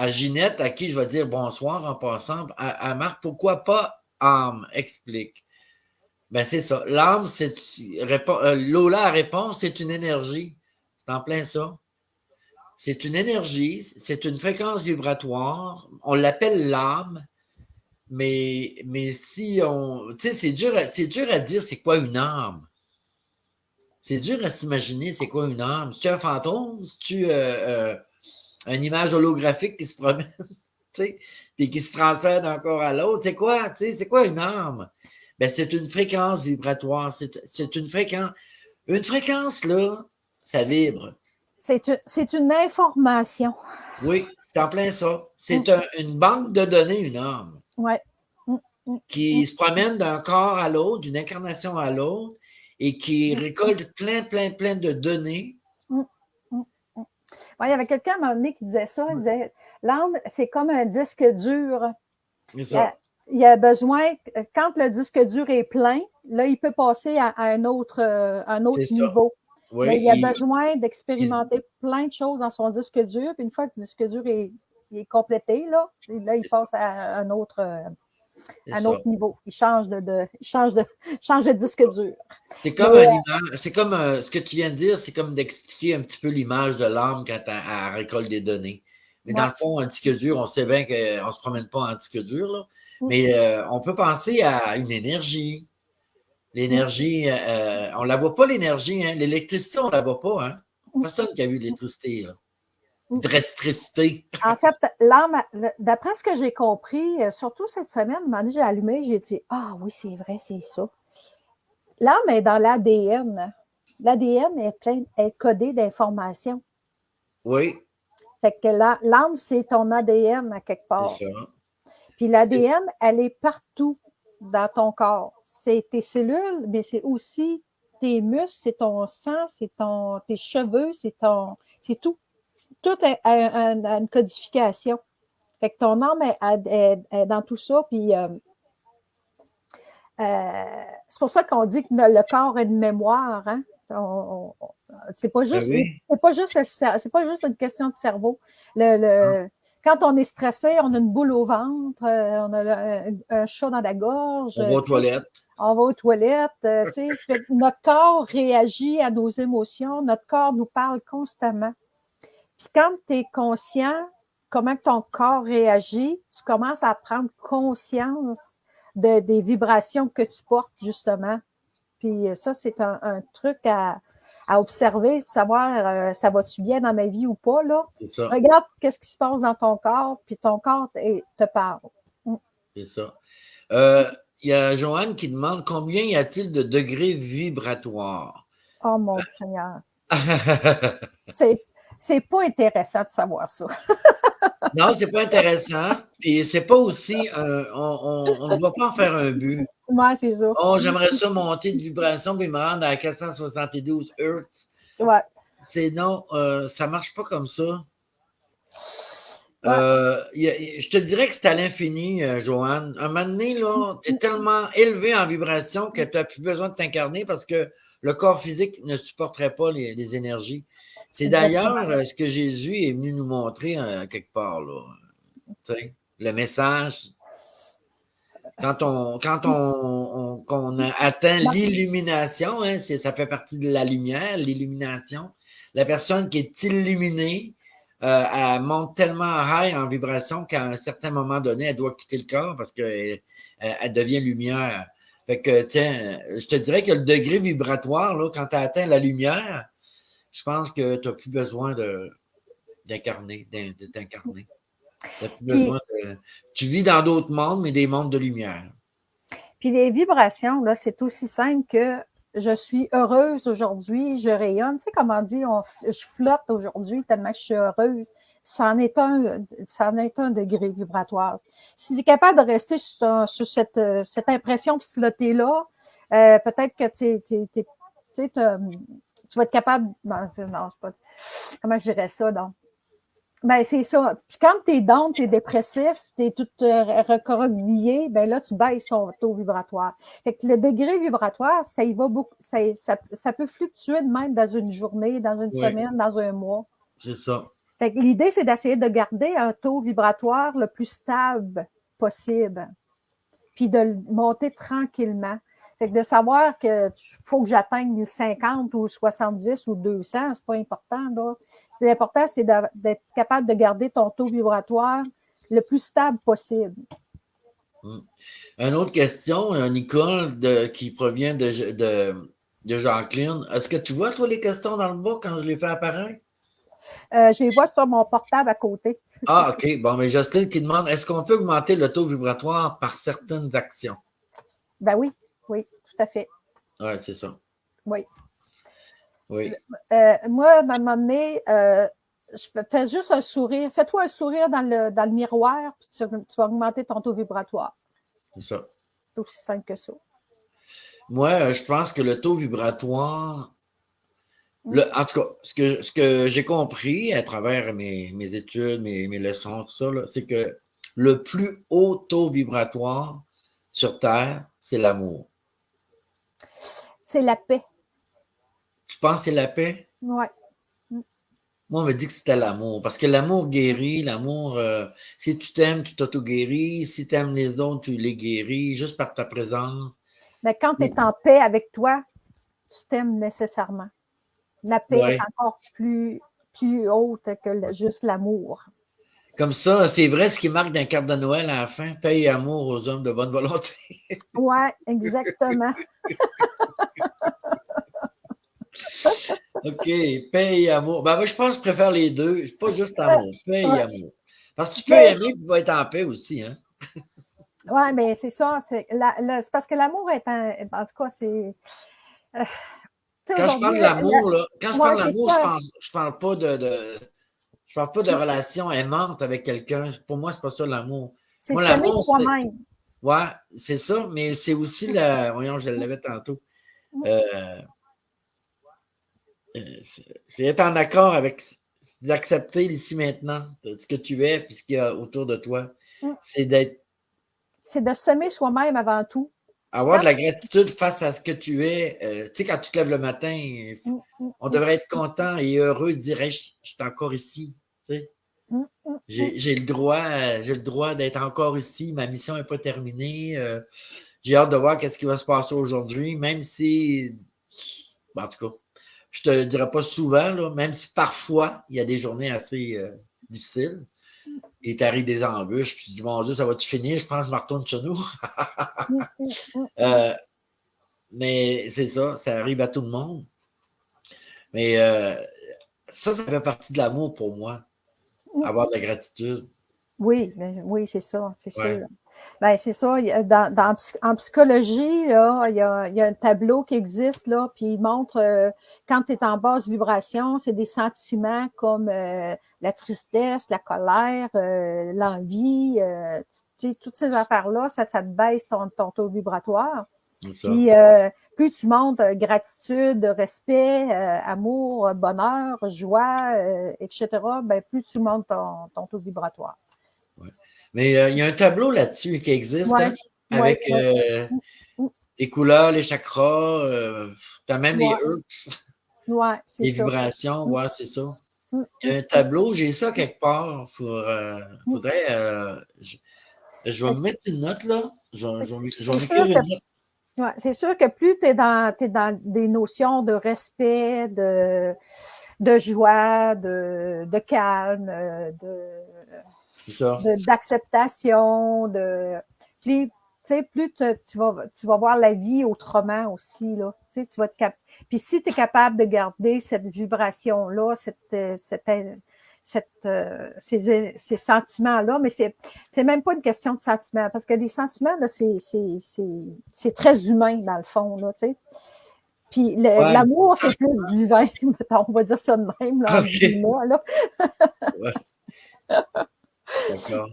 Ginette, à qui je vais dire bonsoir en passant, à Marc, pourquoi pas âme? Explique. Ben, c'est ça. L'âme, Lola répond, c'est une énergie. C'est en plein ça. C'est une énergie, c'est une fréquence vibratoire. On l'appelle l'âme, mais si on. Tu sais, c'est dur à dire c'est quoi une âme. C'est dur à s'imaginer c'est quoi une âme. C'est-tu un fantôme? C'est-tu une image holographique qui se promène, tu sais, puis qui se transfère d'un corps à l'autre? C'est quoi, tu sais, c'est quoi une âme? Ben, c'est une fréquence vibratoire. C'est une fréquence. Une fréquence, là, ça vibre. C'est une information. Oui, c'est en plein ça. C'est une banque de données, une âme. Ouais. Qui se promène d'un corps à l'autre, d'une incarnation à l'autre, et qui récolte plein de données. Ouais, il y avait quelqu'un à un moment donné qui disait ça. Il disait, l'âme, c'est comme un disque dur. Il y a besoin, quand le disque dur est plein, là, il peut passer à un autre niveau. Oui, mais il y a besoin d'expérimenter plein de choses dans son disque dur. Puis une fois que le disque dur est complété, là, il passe à un autre niveau. Il change de disque dur. C'est comme une image, c'est comme ce que tu viens de dire, c'est comme d'expliquer un petit peu l'image de l'âme quand elle récolte des données. Mais dans le fond, un disque dur, on sait bien qu'on ne se promène pas en disque dur, là. Mais on peut penser à une énergie. L'énergie, on ne la voit pas, l'énergie. Hein? L'électricité, on ne la voit pas. Hein? Personne qui a vu l'électricité. D'électricité. En fait, l'âme, d'après ce que j'ai compris, surtout cette semaine, j'ai allumé, j'ai dit « Ah oui, c'est vrai, c'est ça. » L'âme est dans l'ADN. L'ADN est codé d'informations. Oui. Fait que l'âme, c'est ton ADN à quelque part. C'est ça. Puis l'ADN, elle est partout dans ton corps. C'est tes cellules, mais c'est aussi tes muscles, c'est ton sang, c'est tes cheveux, c'est tout. Tout a une codification. Fait que ton âme est dans tout ça. Puis c'est pour ça qu'on dit que le corps a une mémoire. Hein? C'est pas juste, c'est pas juste une question de cerveau. Quand on est stressé, on a une boule au ventre, on a un chat dans la gorge. On va aux toilettes. On va aux toilettes. Notre corps réagit à nos émotions. Notre corps nous parle constamment. Puis quand tu es conscient comment ton corps réagit, tu commences à prendre conscience des vibrations que tu portes, justement. Puis ça, c'est un truc à observer, pour savoir ça va-tu bien dans ma vie ou pas, là. C'est ça. Regarde qu'est-ce qui se passe dans ton corps, puis ton corps te parle. C'est ça. Il y a Joanne qui demande combien y a-t-il de degrés vibratoires? Oh mon Seigneur. C'est pas intéressant de savoir ça. Non, c'est pas intéressant. Puis c'est pas aussi, on ne doit pas en faire un but. Ouais, c'est ça. Oh, j'aimerais ça monter de vibration puis me rendre à 472 Hz. Ouais. Non, ça marche pas comme ça. Ouais. Je te dirais que c'est à l'infini, Joanne. À un moment donné, là, tu es tellement élevé en vibration que tu n'as plus besoin de t'incarner parce que le corps physique ne supporterait pas les énergies. C'est d'ailleurs ce que Jésus est venu nous montrer quelque part, là. Tu sais, le message. Quand on a atteint l'illumination, hein, ça fait partie de la lumière, l'illumination. La personne qui est illuminée, elle monte tellement high en vibration qu'à un certain moment donné, elle doit quitter le corps parce qu'elle devient lumière. Fait que, tiens, je te dirais que le degré vibratoire, là, quand tu as atteint la lumière, je pense que tu n'as plus besoin d'incarner, de t'incarner. Tu vis dans d'autres mondes, mais des mondes de lumière. Puis les vibrations, là, c'est aussi simple que je suis heureuse aujourd'hui, je rayonne. Tu sais, comme on dit, je flotte aujourd'hui tellement que je suis heureuse. Ça en est un degré vibratoire. Si tu es capable de rester sur cette impression de flotter-là, peut-être que tu vas être capable. Non, c'est pas. Comment je dirais ça, donc? Ben, c'est ça. Puis quand tu es down, tu es dépressif, tu es tout recroquevillé, ben là, tu baisses ton taux vibratoire. Fait que le degré vibratoire, ça y va beaucoup, ça peut fluctuer de même dans une journée, dans une Oui, semaine, dans un mois. c'est ça. Fait que l'idée, c'est d'essayer de garder un taux vibratoire le plus stable possible, puis de le monter tranquillement. Fait que de savoir que faut que j'atteigne 50 ou 70 ou 200, c'est pas important, là. L'important, c'est d'être capable de garder ton taux vibratoire le plus stable possible. Une autre question, Nicole, qui provient de Jacqueline. Est-ce que tu vois, toi, les questions dans le bas quand je les fais apparaître? Je les vois sur mon portable à côté. Ah, OK. Bon, mais Jocelyne qui demande, est-ce qu'on peut augmenter le taux vibratoire par certaines actions? Ben oui, oui, tout à fait. Oui, c'est ça. Oui. Oui. Moi, à un moment donné, je fais juste un sourire. Fais-toi un sourire dans le miroir, puis tu vas augmenter ton taux vibratoire. C'est ça. C'est aussi simple que ça. Moi, je pense que le taux vibratoire, en tout cas, ce que j'ai compris à travers mes études, mes leçons, tout ça, c'est que le plus haut taux vibratoire sur Terre, c'est l'amour. C'est la paix. Tu penses que c'est la paix? Oui. Moi, on me dit que c'était l'amour. Parce que l'amour guérit, l'amour, si tu t'aimes, tu t'auto-guéris. Si tu aimes les autres, tu les guéris juste par ta présence. Mais quand tu es en paix avec toi, tu t'aimes nécessairement. La paix Ouais. est encore plus haute que juste l'amour. Comme ça, c'est vrai ce qui marque d'un carte de Noël à la fin, paix et amour aux hommes de bonne volonté. Oui, exactement. OK, paix et amour. Ben, moi, je pense que je préfère les deux. Pas juste amour, paix et Ouais. amour. Parce que tu peux Mais, aimer et tu vas être en paix aussi, hein? ouais, mais c'est ça. C'est parce que l'amour est en tout cas, c'est. Quand je Aujourd'hui, parle de l'amour, là, quand je ouais, parle c'est d'amour, ça. je parle pas je parle pas de relation aimante avec quelqu'un. Pour moi, c'est pas ça l'amour. C'est Moi, s'aimer l'amour, c'est. soi-même. Ouais, c'est ça, mais c'est aussi la. Voyons, je l'avais tantôt. Euh, c'est être en accord avec. D'accepter l'ici maintenant, ce que tu es, puis ce qu'il y a autour de toi. C'est d'être. C'est de s'aimer soi-même avant tout. Puis Avoir quand de la gratitude face à ce que tu es. Tu sais, quand tu te lèves le matin, on devrait être content et heureux de dire hey, je suis encore ici. Tu sais. J'ai le droit d'être encore ici. Ma mission n'est pas terminée. J'ai hâte de voir qu'est-ce qui va se passer aujourd'hui, même si, en tout cas, je te le dirai pas souvent, là, même si parfois, il y a des journées assez difficiles. Et t'arrives des embûches, puis tu dis, mon Dieu, ça va-tu finir? Je pense que je me retourne chez nous. Mais c'est ça, ça arrive à tout le monde. Mais ça fait partie de l'amour pour moi, avoir de la gratitude. Oui, oui, c'est ça, c'est Ouais. sûr. Ben, c'est ça. En psychologie, là, il y a un tableau qui existe, là, puis il montre quand tu es en basse vibration, c'est des sentiments comme la tristesse, la colère, l'envie, toutes ces affaires-là, ça te baisse ton taux vibratoire. Puis plus tu montes gratitude, respect, amour, bonheur, joie, etc., ben, plus tu montes ton taux vibratoire. Ouais. Mais il y a un tableau là-dessus qui existe, hein, avec les couleurs, les chakras, tu as même les hertz, c'est les ça. vibrations, ouais, c'est ça. Il y a un tableau, j'ai ça quelque part. Faudrait. Je vais me mettre une note là. Je vais m'écrire une note. Ouais, c'est sûr que plus tu es dans des notions de respect, de joie, de calme, d'acceptation, plus tu vas voir la vie autrement aussi, là. Tu vas puis si tu es capable de garder cette vibration-là, ces sentiments-là, mais c'est même pas une question de sentiments, parce que les sentiments, là, c'est très humain, dans le fond, là, tu sais. Puis l'amour, c'est plus divin, on va dire ça de même, là, en guillemets, là. Ouais. D'accord.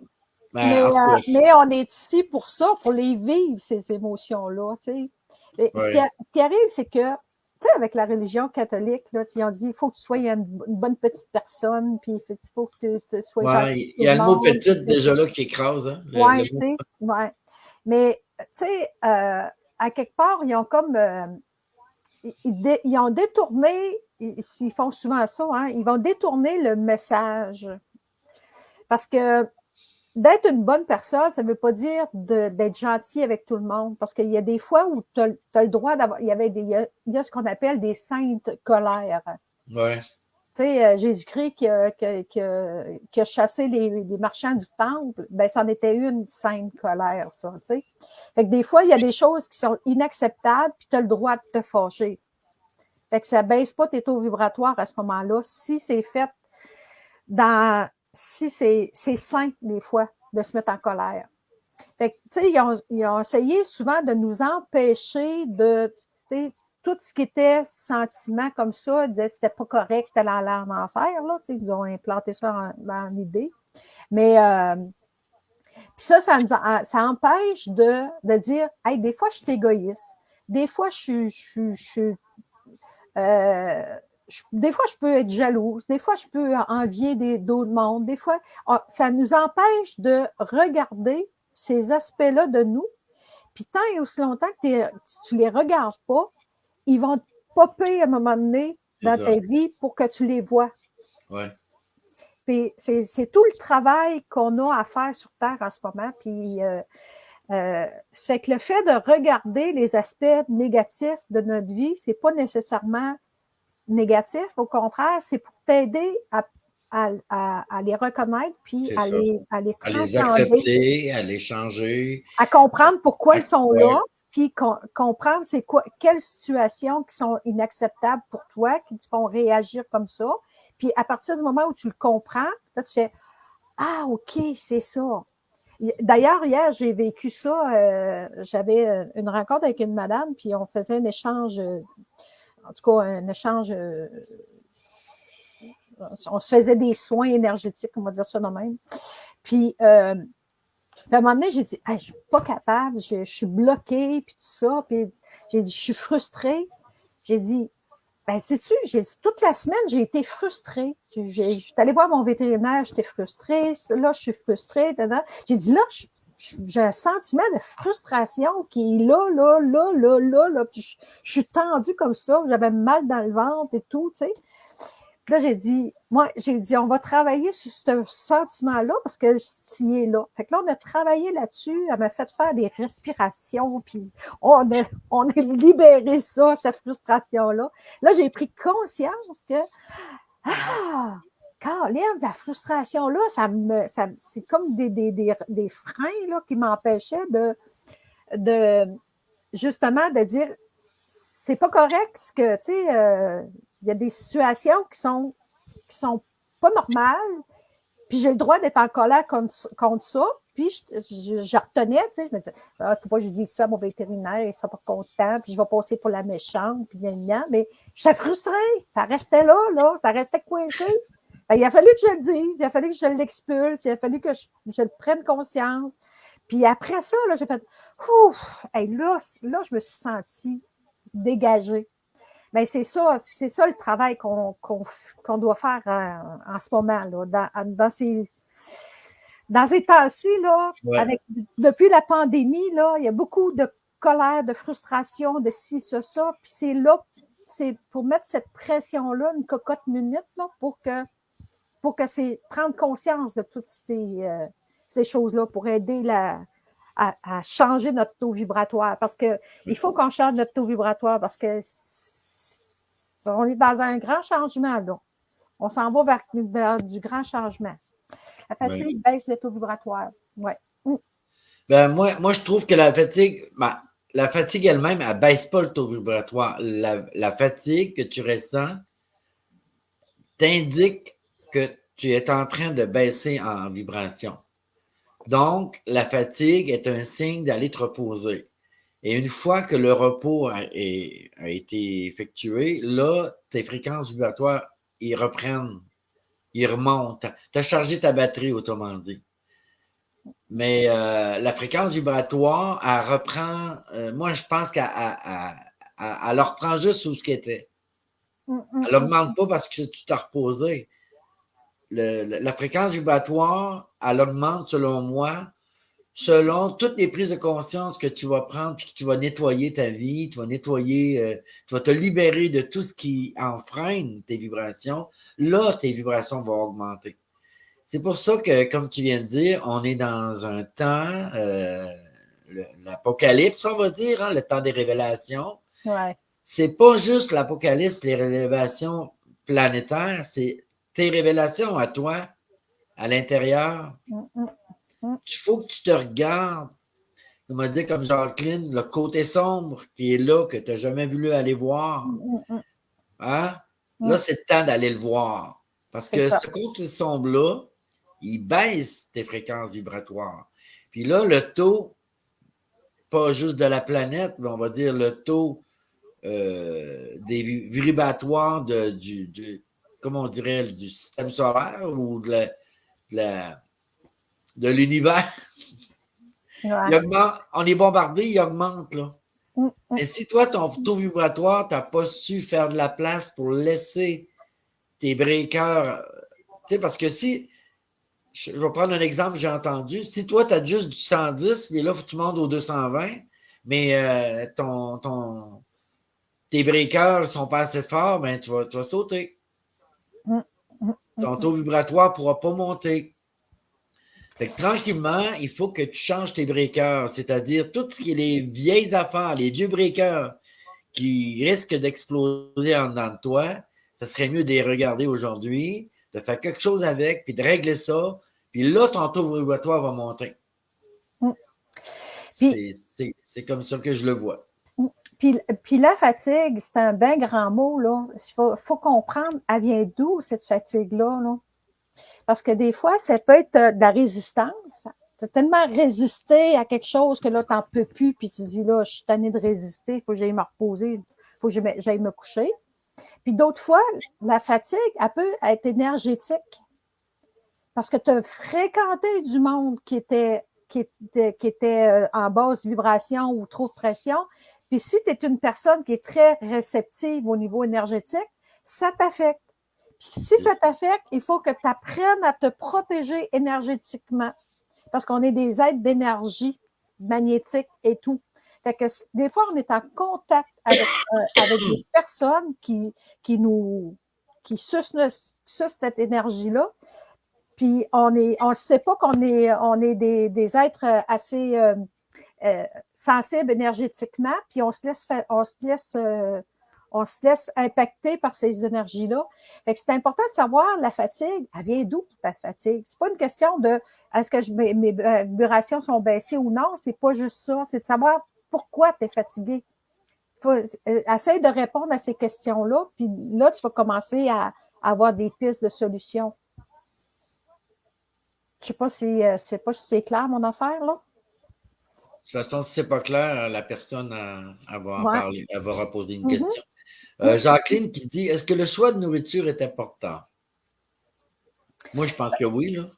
Mais on est ici pour ça, pour les vivre, ces émotions-là, tu sais. Ce qui arrive, c'est que, tu sais, avec la religion catholique, là, ils ont dit, il faut que tu sois une bonne petite personne, puis il faut que tu sois gentil avec Il tout y a le le mot monde. petite déjà là qui écrase. Hein, Oui, le tu mot... sais, ouais. Mais, tu sais, à quelque part, ils ont comme, ils ont détourné, ils font souvent ça, hein, ils vont détourner le message. Parce que d'être une bonne personne, ça ne veut pas dire d'être gentil avec tout le monde. Parce qu'il y a des fois où tu as le droit d'avoir. Il y a ce qu'on appelle des saintes colères. Ouais. Tu sais, Jésus-Christ qui a chassé les marchands du temple, ben, c'en était une sainte colère, ça, tu sais. Fait que des fois, il y a des choses qui sont inacceptables, puis tu as le droit de te fâcher. Fait que ça baisse pas tes taux vibratoires à ce moment-là, si c'est fait si c'est sain, des fois, de se mettre en colère. Fait que, tu sais, ils ont essayé souvent de nous empêcher de, tu sais, tout ce qui était sentiment comme ça, ils disaient que c'était pas correct, t'allais en enfer, là, tu sais, ils ont implanté ça dans l'idée. Mais, puis ça empêche de dire, hey, des fois, je suis égoïste. Des fois, des fois, je peux être jalouse. Des fois, je peux envier d'autres mondes. Des fois, ça nous empêche de regarder ces aspects-là de nous. Puis tant et aussi longtemps que tu les regardes pas, ils vont te popper à un moment donné dans ta vie pour que tu les vois. Ouais. Puis c'est tout le travail qu'on a à faire sur Terre en ce moment. Puis c'est que le fait de regarder les aspects négatifs de notre vie, c'est pas nécessairement négatif. Au contraire, c'est pour t'aider à les reconnaître puis à les à les transcender. accepter, à les changer. À comprendre pourquoi ils sont là, puis comprendre c'est quoi, quelles situations qui sont inacceptables pour toi, qui te font réagir comme ça. Puis à partir du moment où tu le comprends, là, tu fais ah, OK, c'est ça. D'ailleurs, hier, j'ai vécu ça. J'avais une rencontre avec une madame, puis on faisait un échange, en tout cas, un échange. On se faisait des soins énergétiques, on va dire ça de même. Puis, à un moment donné, j'ai dit, hey, je suis pas capable, je suis bloquée, puis tout ça. Puis j'ai dit, je suis frustrée. J'ai dit, ben, sais-tu, j'ai dit, toute la semaine, j'ai été frustrée. Je suis allée voir mon vétérinaire, j'étais frustrée. Là, je suis frustrée. J'ai dit, là, j'ai un sentiment de frustration qui est là. Puis je suis tendue comme ça. J'avais mal dans le ventre et tout, tu sais. Là, j'ai dit, on va travailler sur ce sentiment-là parce que s'il est là. Fait que là, on a travaillé là-dessus. Elle m'a fait faire des respirations, puis on a libéré ça, cette frustration-là. Là, j'ai pris conscience que, Caroline, la frustration-là, c'est comme des freins là, qui m'empêchaient justement, de dire, c'est pas correct ce que, tu sais, il y a des situations qui sont pas normales, puis j'ai le droit d'être en colère contre ça, puis je retenais, tu sais, je me disais, faut pas que je dise ça à mon vétérinaire, il sera pas content, puis je vais passer pour la méchante, puis mais j'étais frustrée, ça restait là, ça restait coincé. Ben, il a fallu que je le dise, il a fallu que je l'expulse, il a fallu que je le prenne conscience. Puis après ça, là, j'ai fait, ouf, hey, là, je me suis sentie dégagée. Mais c'est ça le travail qu'on doit faire en ce moment, là, dans ces temps-ci, là, depuis la pandémie, là, il y a beaucoup de colère, de frustration, de ci, ça, puis c'est pour mettre cette pression-là, une cocotte minute, là, pour que c'est prendre conscience de toutes ces choses-là, pour aider à changer notre taux vibratoire. Parce qu'il faut qu'on change notre taux vibratoire, parce que on est dans un grand changement, là. On s'en va vers du grand changement. La fatigue baisse le taux vibratoire. Ouais. Ben, moi, je trouve que la fatigue elle-même, elle ne baisse pas le taux vibratoire. La fatigue que tu ressens t'indique que tu es en train de baisser en vibration. Donc, la fatigue est un signe d'aller te reposer. Et une fois que le repos a été effectué, là, tes fréquences vibratoires, ils reprennent, ils remontent. Tu as chargé ta batterie, autrement dit. Mais la fréquence vibratoire, elle reprend, moi, je pense qu'elle elle reprend juste où ce qu'elle était. Elle n'augmente pas parce que tu t'es reposé. La fréquence vibratoire, elle augmente, selon moi, selon toutes les prises de conscience que tu vas prendre, puis que tu vas nettoyer ta vie, tu vas nettoyer, tu vas te libérer de tout ce qui enfreine tes vibrations. Là, tes vibrations vont augmenter. C'est pour ça que, comme tu viens de dire, on est dans un temps, l'apocalypse, on va dire, hein, le temps des révélations. Ouais. C'est pas juste l'apocalypse, les révélations planétaires, c'est tes révélations à toi, à l'intérieur. Il faut que tu te regardes, comme on dit comme Jacqueline, le côté sombre qui est là, que tu n'as jamais voulu aller voir. Hein? Là, c'est le temps d'aller le voir. Parce que ce côté sombre-là, il baisse tes fréquences vibratoires. Puis là, le taux, pas juste de la planète, mais on va dire le taux des vibratoires comment on dirait, du système solaire ou de l'univers. Ouais. Il augmente, on est bombardé, il augmente, là. Et si toi, ton taux vibratoire, tu n'as pas su faire de la place pour laisser tes breakers, tu sais, parce que si, je vais prendre un exemple, j'ai entendu, si toi, tu as juste du 110, puis là, il faut que tu montes au 220, mais tes breakers ne sont pas assez forts, ben, tu vas sauter. Ton taux vibratoire ne pourra pas monter. Fait que tranquillement, il faut que tu changes tes breakers, c'est-à-dire tout ce qui est les vieilles affaires, les vieux breakers qui risquent d'exploser en dedans de toi, ça serait mieux de les regarder aujourd'hui, de faire quelque chose avec, puis de régler ça, puis là, ton taux vibratoire va monter. C'est comme ça que je le vois. Puis la fatigue, c'est un bien grand mot, là. Il faut comprendre, elle vient d'où, cette fatigue-là, là? Parce que des fois, ça peut être de la résistance. Tu as tellement résisté à quelque chose que là, tu n'en peux plus, puis tu dis, là, je suis tannée de résister, il faut que j'aille me reposer, il faut que j'aille me coucher. Puis d'autres fois, la fatigue, elle peut être énergétique. Parce que tu as fréquenté du monde qui était en basse vibration ou trop de pression. Puis si tu es une personne qui est très réceptive au niveau énergétique, ça t'affecte. Puis si ça t'affecte, il faut que tu apprennes à te protéger énergétiquement. Parce qu'on est des êtres d'énergie magnétique et tout. Fait que des fois, on est en contact avec des personnes qui sucent cette énergie-là. Puis on ne sait pas qu'on est des êtres assez sensibles énergétiquement, puis on se laisse impacter par ces énergies-là. Fait que c'est important de savoir la fatigue, elle vient d'où ta fatigue? C'est pas une question de est-ce que mes vibrations sont baissées ou non, c'est pas juste ça, c'est de savoir pourquoi tu es fatigué. Essaye de répondre à ces questions-là, puis là, tu vas commencer à avoir des pistes de solutions. Je sais pas si c'est clair, mon affaire, là. De toute façon, si c'est pas clair, la personne elle va en parler, elle va reposer une question. Jacqueline qui dit, est-ce que le choix de nourriture est important? Moi, je pense que oui, là.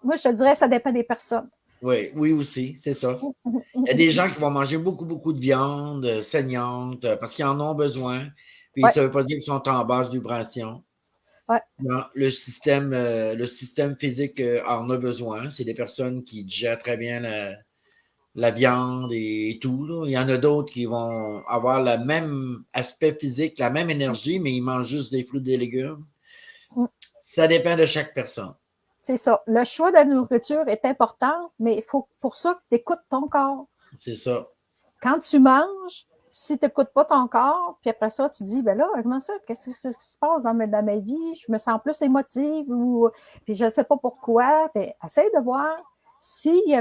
Moi, je te dirais, ça dépend des personnes. Oui aussi, c'est ça. Il y a des gens qui vont manger beaucoup, beaucoup de viande saignante parce qu'ils en ont besoin. Puis ça ne veut pas dire qu'ils sont en basse vibration. Non, le système physique en a besoin. C'est des personnes qui digèrent très bien la viande et tout. Là. Il y en a d'autres qui vont avoir le même aspect physique, la même énergie, mais ils mangent juste des fruits et des légumes. Ça dépend de chaque personne. C'est ça. Le choix de la nourriture est important, mais il faut pour ça que tu écoutes ton corps. C'est ça. Quand tu manges, si tu n'écoutes pas ton corps, puis après ça, tu dis, ben là, comment ça? Qu'est-ce qui se passe dans ma vie? Je me sens plus émotive puis je ne sais pas pourquoi. Puis essaye de voir s'il y a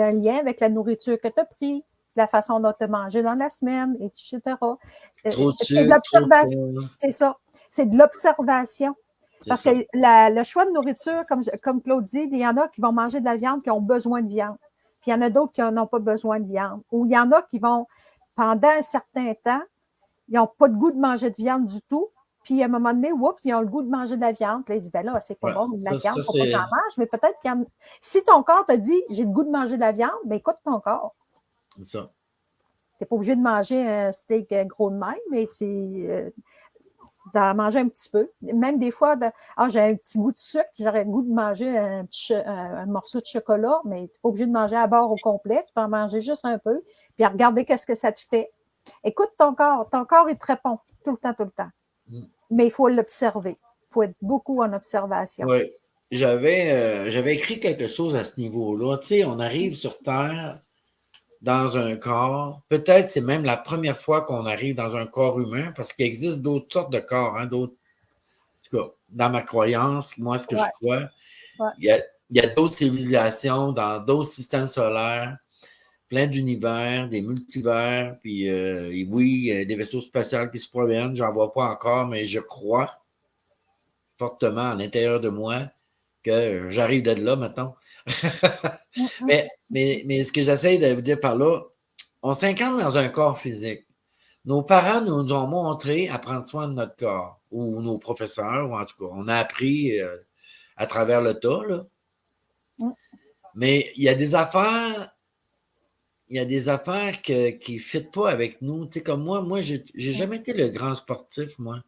un lien avec la nourriture que tu as pris, la façon dont tu as mangé dans la semaine, etc. C'est de l'observation. C'est ça. C'est de l'observation. Parce que le choix de nourriture, comme Claude dit, il y en a qui vont manger de la viande qui ont besoin de viande. Puis il y en a d'autres qui n'ont pas besoin de viande. Ou il y en a qui vont, pendant un certain temps, ils n'ont pas de goût de manger de viande du tout. Puis à un moment donné, oups, ils ont le goût de manger de la viande. Puis là, ils disent, ben là, c'est pas bon, de la viande, faut pas que j'en mange. Mais peut-être qu'il y en a... Si ton corps te dit, j'ai le goût de manger de la viande, ben écoute ton corps. C'est ça. n'es pas obligé de manger un steak gros de même, mais d'en manger un petit peu. Même des fois, j'ai un petit goût de sucre, j'aurais le goût de manger un morceau de chocolat, mais tu n'es pas obligé de manger à bord au complet, tu peux en manger juste un peu, puis regarder qu'est-ce que ça te fait. Écoute ton corps il te répond tout le temps, tout le temps. Mais il faut l'observer. Il faut être beaucoup en observation. Oui. J'avais écrit quelque chose à ce niveau-là. Tu sais, on arrive sur Terre dans un corps. Peut-être c'est même la première fois qu'on arrive dans un corps humain, parce qu'il existe d'autres sortes de corps, hein, d'autres. En tout cas, dans ma croyance, moi, ce que je crois, il y a d'autres civilisations dans d'autres systèmes solaires, plein d'univers, des multivers, puis et oui, il y a des vaisseaux spatials qui se promènent, j'en vois pas encore, mais je crois fortement à l'intérieur de moi que j'arrive de là maintenant. mais ce que j'essaie de vous dire par là, on s'incarne dans un corps physique. Nos parents nous ont montré à prendre soin de notre corps, ou nos professeurs, ou en tout cas, on a appris à travers le tas, là. Mais il y a des affaires qui ne fitent pas avec nous. Tu sais, comme moi, j'ai jamais été le grand sportif, moi.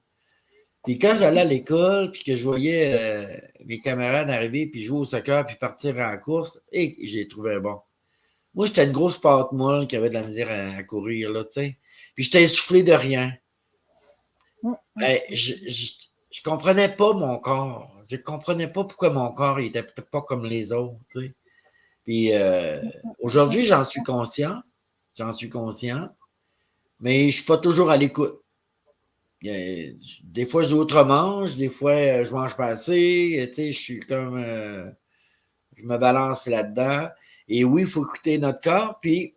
Puis quand j'allais à l'école, puis que je voyais mes camarades arriver, puis jouer au soccer, puis partir en course, et j'ai trouvé bon. Moi, j'étais une grosse pâte molle qui avait de la misère à courir, là, tu sais. Puis j'étais essoufflé de rien. Ben, je comprenais pas mon corps. Je comprenais pas pourquoi mon corps il était pas comme les autres, tu sais. Puis aujourd'hui, j'en suis conscient. Mais je suis pas toujours à l'écoute. Des fois, je outre-mange, des fois, je mange pas assez. Tu sais, je suis comme... je me balance là-dedans. Et oui, il faut écouter notre corps. Puis,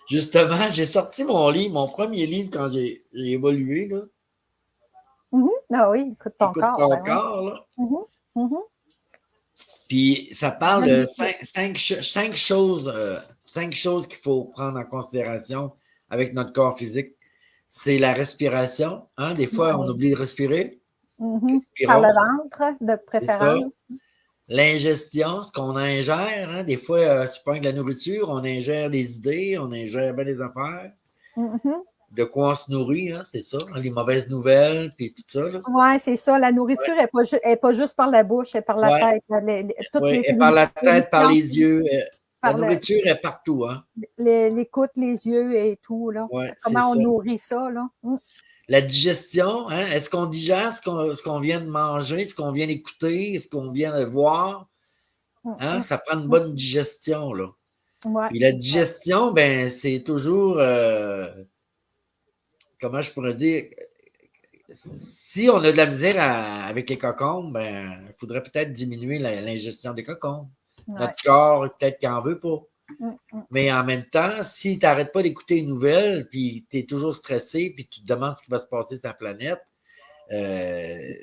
justement, j'ai sorti mon premier livre quand j'ai évolué, là. Ah oui, écoute ton Écoute corps. ton corps, là. Puis, ça parle de cinq choses qu'il faut prendre en considération avec notre corps physique. C'est la respiration. Hein? Des fois, on oublie de respirer. Par le ventre, de préférence. L'ingestion, ce qu'on ingère. Hein? Des fois, c'est pas de la nourriture, on ingère des idées, on ingère bien des affaires. De quoi on se nourrit, hein? C'est ça. Hein? Les mauvaises nouvelles, puis tout ça. Oui, c'est ça. La nourriture n'est pas juste par la bouche, elle est par la tête. Et par la tête, par les yeux. La nourriture est partout. Hein? L'écoute, les yeux et tout. Là. Comment on nourrit ça. Là. La digestion, hein? Est-ce qu'on digère ce qu'on vient de manger, ce qu'on vient d'écouter, ce qu'on vient de voir? Hein? Ça prend une bonne digestion, là. Puis la digestion, ben, c'est toujours, comment je pourrais dire, si on a de la misère avec les cocombes, ben, il faudrait peut-être diminuer l'ingestion des cocombes. Notre corps, peut-être qu'il n'en veut pas. Mais en même temps, si tu n'arrêtes pas d'écouter une nouvelle, puis tu es toujours stressé, puis tu te demandes ce qui va se passer sur la planète, il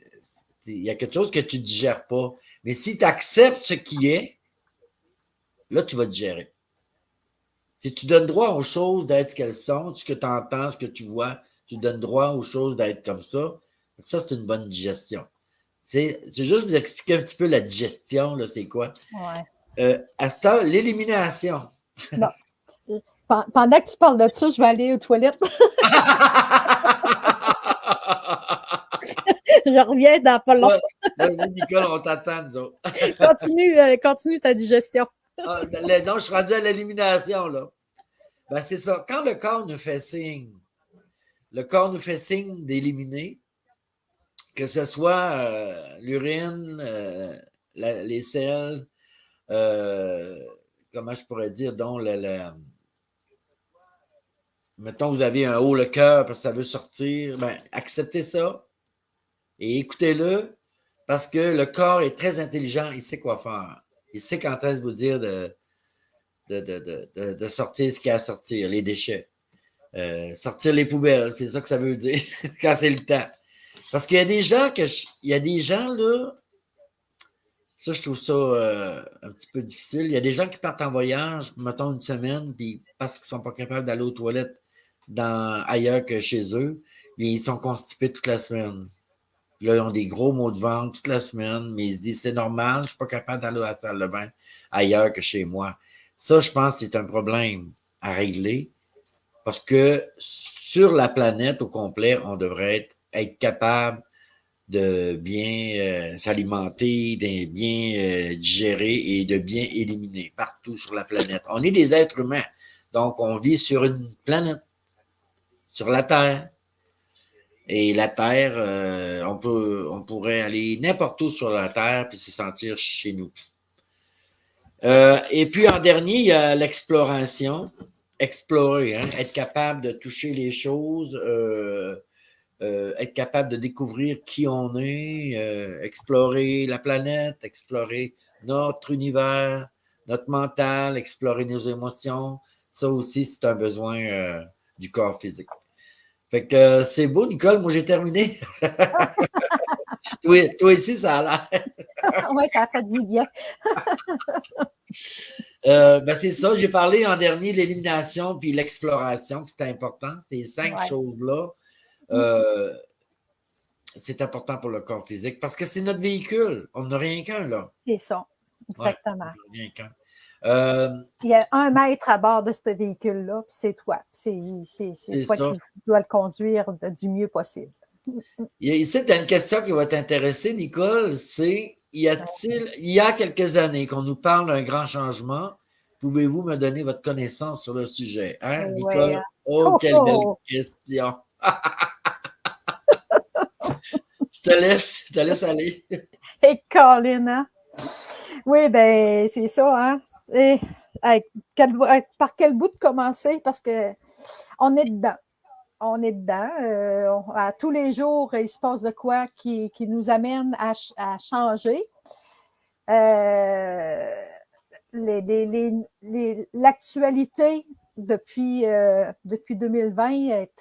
y a quelque chose que tu ne digères pas. Mais si tu acceptes ce qui est, là, tu vas digérer. Si tu donnes droit aux choses d'être ce qu'elles sont, ce que tu entends, ce que tu vois, tu donnes droit aux choses d'être comme ça, c'est une bonne digestion. C'est juste vous expliquer un petit peu la digestion, là, c'est quoi? À ce temps, l'élimination. Non. Pendant que tu parles de ça, je vais aller aux toilettes. Je reviens dans pas longtemps. Vas-y, Nicole, on t'attend, nous autres. Continue ta digestion. Non, je suis rendu à l'élimination, là. Ben, c'est ça. Quand le corps nous fait signe d'éliminer, que ce soit l'urine, les selles, comment je pourrais dire, donc mettons, vous avez un haut le cœur parce que ça veut sortir, ben, acceptez ça et écoutez-le parce que le corps est très intelligent, il sait quoi faire. Il sait quand est-ce vous dire de sortir ce qu'il y a à sortir, les déchets. Sortir les poubelles, c'est ça que ça veut dire quand c'est le temps. Parce qu'il y a des gens là, ça, je trouve ça un petit peu difficile. Il y a des gens qui partent en voyage, mettons une semaine, puis parce qu'ils sont pas capables d'aller aux toilettes ailleurs que chez eux, mais ils sont constipés toute la semaine. Là, ils ont des gros maux de ventre toute la semaine, mais ils se disent, c'est normal, je suis pas capable d'aller à la salle de bain ailleurs que chez moi. Ça, je pense que c'est un problème à régler Parce que sur la planète au complet, on devrait être capable de bien s'alimenter, de bien digérer et de bien éliminer partout sur la planète. On est des êtres humains, donc on vit sur une planète, sur la Terre. Et la Terre, on pourrait aller n'importe où sur la Terre puis se sentir chez nous. Et puis en dernier, il y a l'exploration. Explorer, hein, être capable de toucher les choses, être capable de découvrir qui on est, explorer la planète, explorer notre univers, notre mental, explorer nos émotions. Ça aussi, c'est un besoin du corps physique. Fait que c'est beau, Nicole. Moi, j'ai terminé. Oui, toi aussi, ça a l'air. Oui, ça fait du bien. Ben c'est ça. J'ai parlé en dernier de l'élimination puis l'exploration, que c'est important. Ces 5 choses-là, c'est important pour le corps physique parce que c'est notre véhicule. On n'a rien qu'un, là. C'est ça, exactement. Ouais, on n'a rien qu'un. Il y a un maître à bord de ce véhicule-là, puis c'est toi. C'est toi ça. qui dois le conduire du mieux possible. Ici, tu as une question qui va t'intéresser, Nicole. C'est, il y a quelques années qu'on nous parle d'un grand changement. Pouvez-vous me donner votre connaissance sur le sujet? Hein, Nicole? Ouais. Oh, quelle belle question! Je te laisse aller. Et Colin, hein? Oui, ben c'est ça, hein? Et, par quel bout de commencer? Parce que on est dedans. On est dedans. À tous les jours, il se passe de quoi qui nous amène à changer. L'actualité depuis 2020 est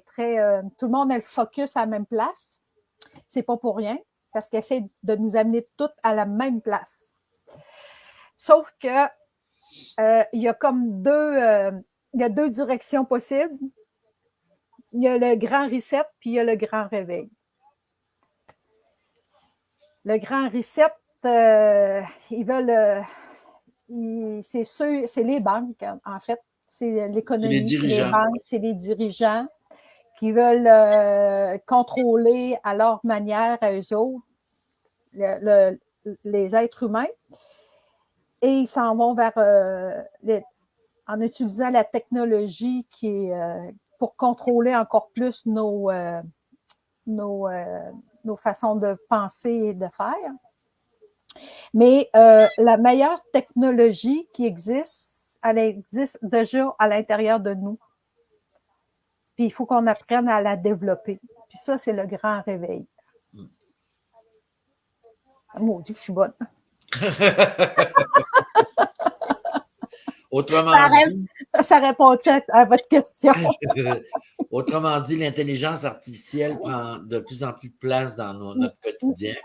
très tout le monde a le focus à la même place. C'est pas pour rien, parce qu'elle essaie de nous amener toutes à la même place. Sauf que il y a comme il y a deux directions possibles. Il y a le grand reset, puis il y a le grand réveil. Le grand reset, ils veulent... c'est les banques, en fait. C'est l'économie, c'est les banques, c'est les dirigeants qui veulent contrôler à leur manière, à eux autres, les êtres humains. Et ils s'en vont vers... en utilisant la technologie qui est... pour contrôler encore plus nos façons de penser et de faire. Mais la meilleure technologie qui existe, elle existe déjà à l'intérieur de nous. Puis il faut qu'on apprenne à la développer. Puis ça, c'est le grand réveil. Maudit que je suis bonne. Autrement dit, ça répond-tu à votre question? Autrement dit, l'intelligence artificielle prend de plus en plus de place dans notre quotidien.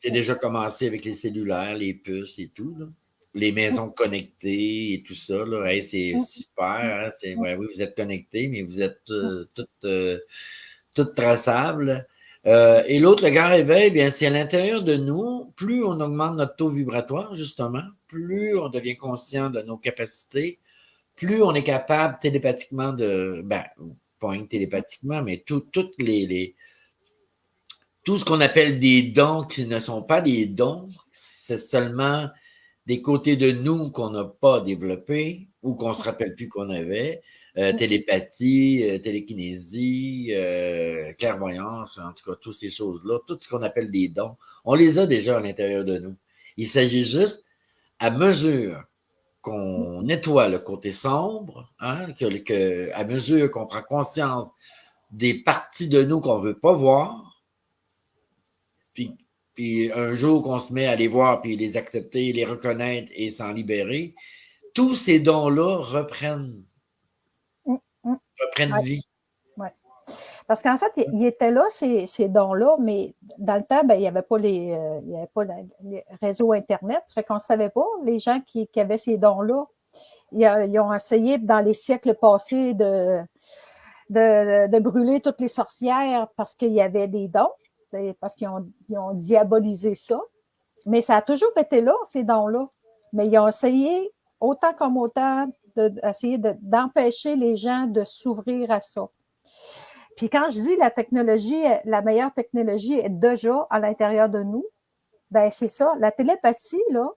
C'est déjà commencé avec les cellulaires, les puces et tout, là. Les maisons connectées et tout ça. Là. Hey, c'est super. Hein? Ouais, oui, vous êtes connectés, mais vous êtes toutes traçables. Et l'autre, le grand réveil, bien, c'est à l'intérieur de nous, plus on augmente notre taux vibratoire, justement, plus on devient conscient de nos capacités, plus on est capable télépathiquement pas télépathiquement, mais tout ce qu'on appelle des dons qui ne sont pas des dons, c'est seulement des côtés de nous qu'on n'a pas développés ou qu'on se rappelle plus qu'on avait. Télépathie, télékinésie, clairvoyance, en tout cas, toutes ces choses-là, tout ce qu'on appelle des dons, on les a déjà à l'intérieur de nous. Il s'agit juste, à mesure qu'on nettoie le côté sombre, hein, à mesure qu'on prend conscience des parties de nous qu'on veut pas voir, puis un jour qu'on se met à les voir, puis les accepter, les reconnaître et s'en libérer, tous ces dons-là reprennent vie. Ouais. Parce qu'en fait, il était là, ces dons-là, mais dans le temps, ben, il n'y avait pas les réseaux Internet. Ça fait qu'on ne savait pas. Les gens qui avaient ces dons-là, ils ont essayé dans les siècles passés de brûler toutes les sorcières parce qu'il y avait des dons, parce qu'ils ont diabolisé ça. Mais ça a toujours été là, ces dons-là. Mais ils ont essayé autant comme autant d'essayer d'empêcher les gens de s'ouvrir à ça. Puis quand je dis la technologie, la meilleure technologie est déjà à l'intérieur de nous, ben c'est ça. La télépathie, là,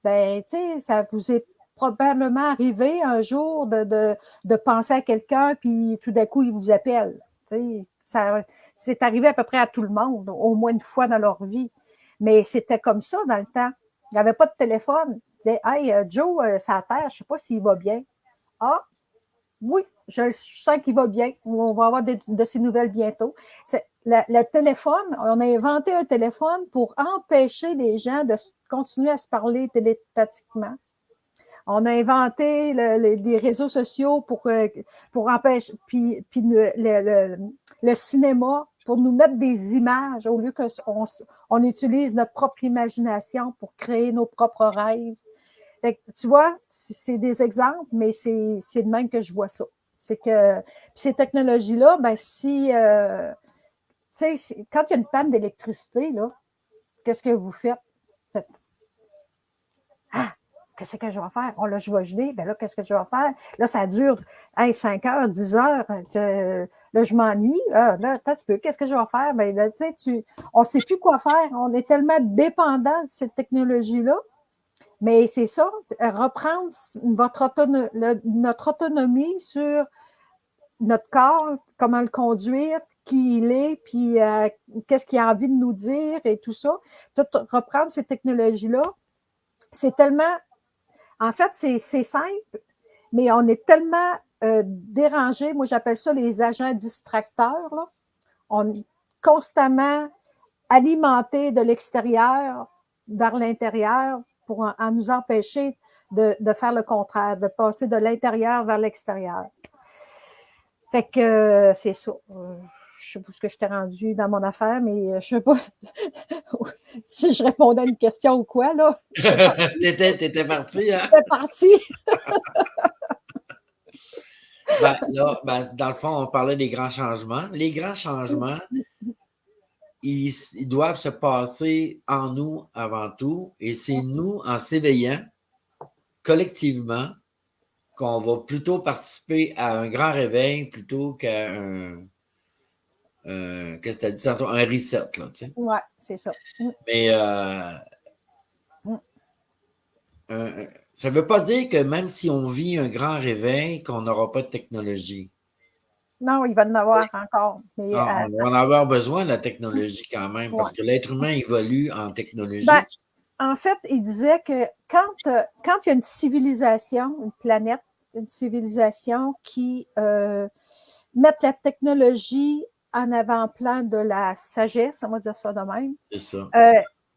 ben, tu sais, ça vous est probablement arrivé un jour de penser à quelqu'un, puis tout d'un coup, il vous appelle. Tu sais, c'est arrivé à peu près à tout le monde, au moins une fois dans leur vie. Mais c'était comme ça dans le temps. Il n'y avait pas de téléphone. Il disait, hey, Joe, c'est à terre, je ne sais pas s'il va bien. Ah, oui, je sens qu'il va bien. On va avoir de ses nouvelles bientôt. Le téléphone, on a inventé un téléphone pour empêcher les gens de continuer à se parler télépathiquement. On a inventé les réseaux sociaux pour empêcher, puis le cinéma pour nous mettre des images au lieu qu'on utilise notre propre imagination pour créer nos propres rêves. Fait que, tu vois, c'est des exemples, mais c'est de même que je vois ça. C'est que ces technologies-là, ben si tu sais, quand il y a une panne d'électricité, là, qu'est-ce que vous faites? Ah, qu'est-ce que je vais faire? Oh là, je vais geler. Ben là, qu'est-ce que je vais faire? Là, ça dure 5 heures, 10 heures. Là, je m'ennuie. Là, attends un petit peu, qu'est-ce que je vais faire? Ben là, tu sais, on ne sait plus quoi faire. On est tellement dépendant de cette technologie-là. Mais c'est ça, reprendre notre autonomie sur notre corps, comment le conduire, qui il est, puis qu'est-ce qu'il a envie de nous dire et tout ça. Tout reprendre ces technologies-là, c'est tellement... En fait, c'est simple, mais on est tellement dérangé. Moi, j'appelle ça les agents distracteurs. Là. On est constamment alimenté de l'extérieur vers l'intérieur pour en nous empêcher de faire le contraire, de passer de l'intérieur vers l'extérieur. Fait que c'est ça. Je sais pas ce que je t'ai rendu dans mon affaire, mais je sais pas si je répondais à une question ou quoi, là. T'étais parti, hein? J'étais partie. Là, dans le fond, on parlait des grands changements. Les grands changements, ils doivent se passer en nous avant tout, et c'est nous, en s'éveillant collectivement, qu'on va plutôt participer à un grand réveil plutôt qu'à qu'est-ce que tu as dit tantôt, un reset, là, tu sais. Ouais, c'est ça. Mais ça ne veut pas dire que même si on vit un grand réveil, qu'on n'aura pas de technologie. Non, il va en avoir encore. Mais, on va en avoir besoin de la technologie quand même, parce que l'être humain évolue en technologie. Ben, en fait, il disait que quand il y a une civilisation, une planète, une civilisation qui met la technologie en avant-plan de la sagesse, on va dire ça de même, c'est ça.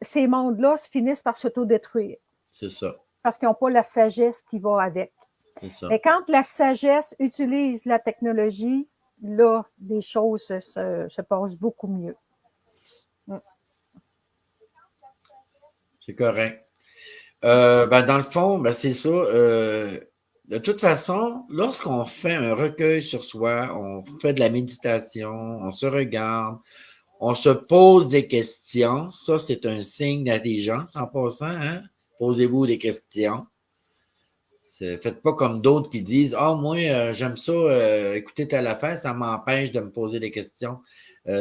Ces mondes-là finissent par s'autodétruire. C'est ça. Parce qu'ils n'ont pas la sagesse qui va avec. C'est ça. Mais quand la sagesse utilise la technologie, là, les choses se passent beaucoup mieux. C'est correct. Dans le fond, c'est ça. De toute façon, lorsqu'on fait un recueil sur soi, on fait de la méditation, on se regarde, on se pose des questions. Ça, c'est un signe d'intelligence en passant. Hein? Posez-vous des questions. Faites pas comme d'autres qui disent « Ah, moi, j'aime ça, écouter telle affaire, ça m'empêche de me poser des questions. »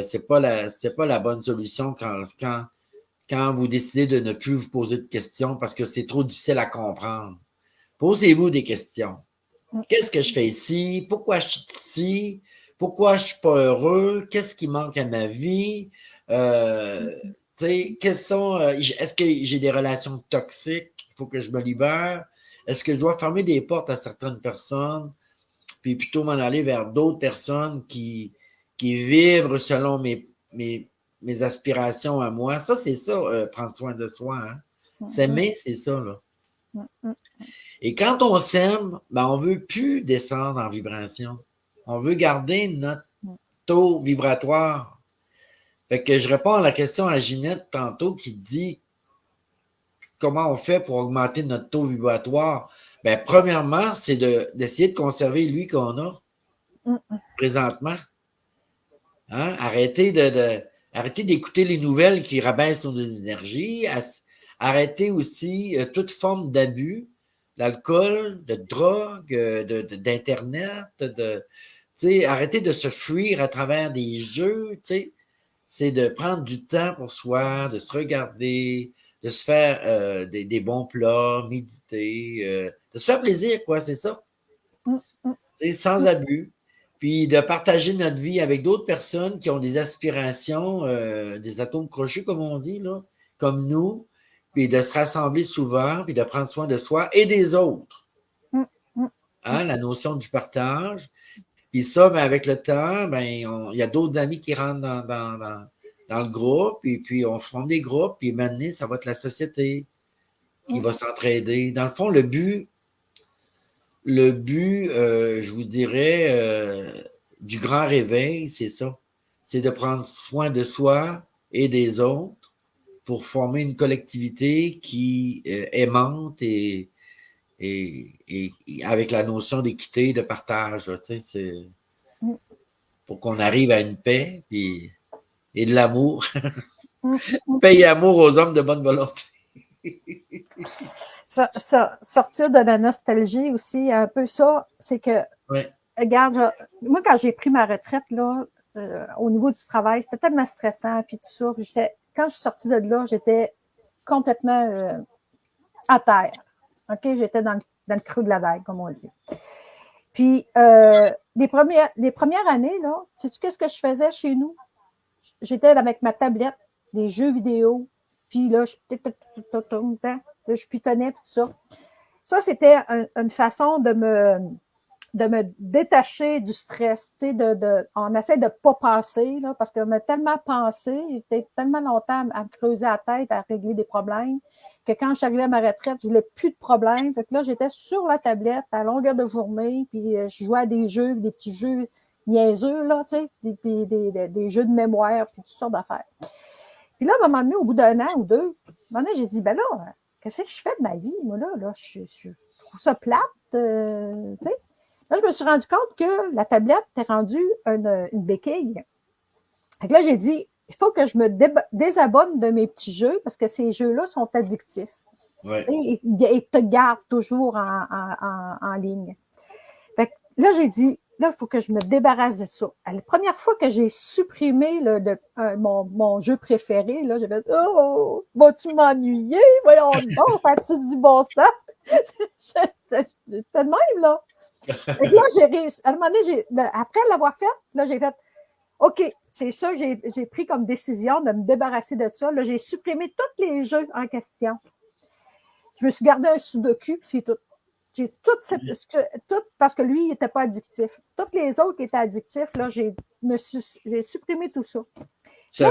C'est pas la bonne solution quand vous décidez de ne plus vous poser de questions parce que c'est trop difficile à comprendre. Posez-vous des questions. Qu'est-ce que je fais ici? Pourquoi je suis ici? Pourquoi je suis pas heureux? Qu'est-ce qui manque à ma vie? Est-ce que j'ai des relations toxiques? Il faut que je me libère. Est-ce que je dois fermer des portes à certaines personnes, puis plutôt m'en aller vers d'autres personnes qui vibrent selon mes aspirations à moi? Ça, c'est ça, prendre soin de soi. Hein? S'aimer, c'est ça, là. Et quand on s'aime, on ne veut plus descendre en vibration. On veut garder notre taux vibratoire. Fait que je réponds à la question à Ginette tantôt qui dit comment on fait pour augmenter notre taux vibratoire. Premièrement, c'est d'essayer de conserver lui qu'on a présentement. Hein? Arrêtez d'écouter les nouvelles qui rabaissent son énergie. Arrêtez aussi toute forme d'abus. l'alcool, de drogue, d'Internet, arrêter de se fuir à travers des jeux, c'est de prendre du temps pour soi, de se regarder, de se faire des bons plats, méditer, de se faire plaisir, quoi, c'est ça. Sans abus. Puis de partager notre vie avec d'autres personnes qui ont des aspirations, des atomes crochus, comme on dit, là, comme nous, puis de se rassembler souvent, puis de prendre soin de soi et des autres. Hein, la notion du partage. Puis ça, ben, avec le temps, ben, il y a d'autres amis qui rentrent dans le groupe, et puis on forme des groupes, puis maintenant, ça va être la société qui va s'entraider. Dans le fond, le but, je vous dirais, du grand réveil, c'est ça. C'est de prendre soin de soi et des autres pour former une collectivité qui aimante et avec la notion d'équité, de partage. C'est pour qu'on arrive à une paix et de l'amour. Paix et amour aux hommes de bonne volonté. Sortir de la nostalgie aussi, un peu ça, c'est que, regarde, moi, quand j'ai pris ma retraite, là, au niveau du travail, c'était tellement stressant, puis tout ça. Puis quand je suis sortie de là, j'étais complètement à terre. OK? J'étais dans le creux de la vague, comme on dit. Puis, les premières années, là, sais-tu qu'est-ce que je faisais chez nous? J'étais avec ma tablette, des jeux vidéo, puis là, je pitonnais, tout ça. Ça, c'était une façon de me détacher du stress. On essaie de ne pas penser, là, parce qu'on a tellement pensé, j'étais tellement longtemps à me creuser la tête, à régler des problèmes, que quand je suis arrivée à ma retraite, je voulais plus de problèmes. Fait que là, j'étais sur la tablette à longueur de journée, puis je jouais à des jeux, des petits jeux niaiseux, là, puis des jeux de mémoire, puis toutes sortes d'affaires. Puis là, à un moment donné, au bout d'un an ou deux, à un moment donné, j'ai dit, ben là, qu'est-ce que je fais de ma vie, moi, là? Je trouve ça plate, tu sais. Là, je me suis rendu compte que la tablette était rendue une béquille. Fait que là, j'ai dit, il faut que je me désabonne de mes petits jeux parce que ces jeux-là sont addictifs. Ouais. Ils te gardent toujours en ligne. Fait que là, j'ai dit, là, il faut que je me débarrasse de ça. La première fois que j'ai supprimé mon jeu préféré, là, j'ai fait, oh, vas-tu m'ennuyer? Voyons donc, ça a-tu du bon sens? C'était de même, là. Et là, j'ai réussi. À un moment donné, après l'avoir fait, là, j'ai fait OK, c'est ça que j'ai pris comme décision de me débarrasser de ça. Là, j'ai supprimé tous les jeux en question. Je me suis gardé un sudoku, puis c'est tout. J'ai tout parce que lui, il n'était pas addictif. Tous les autres qui étaient addictifs, là, j'ai supprimé tout ça. Tu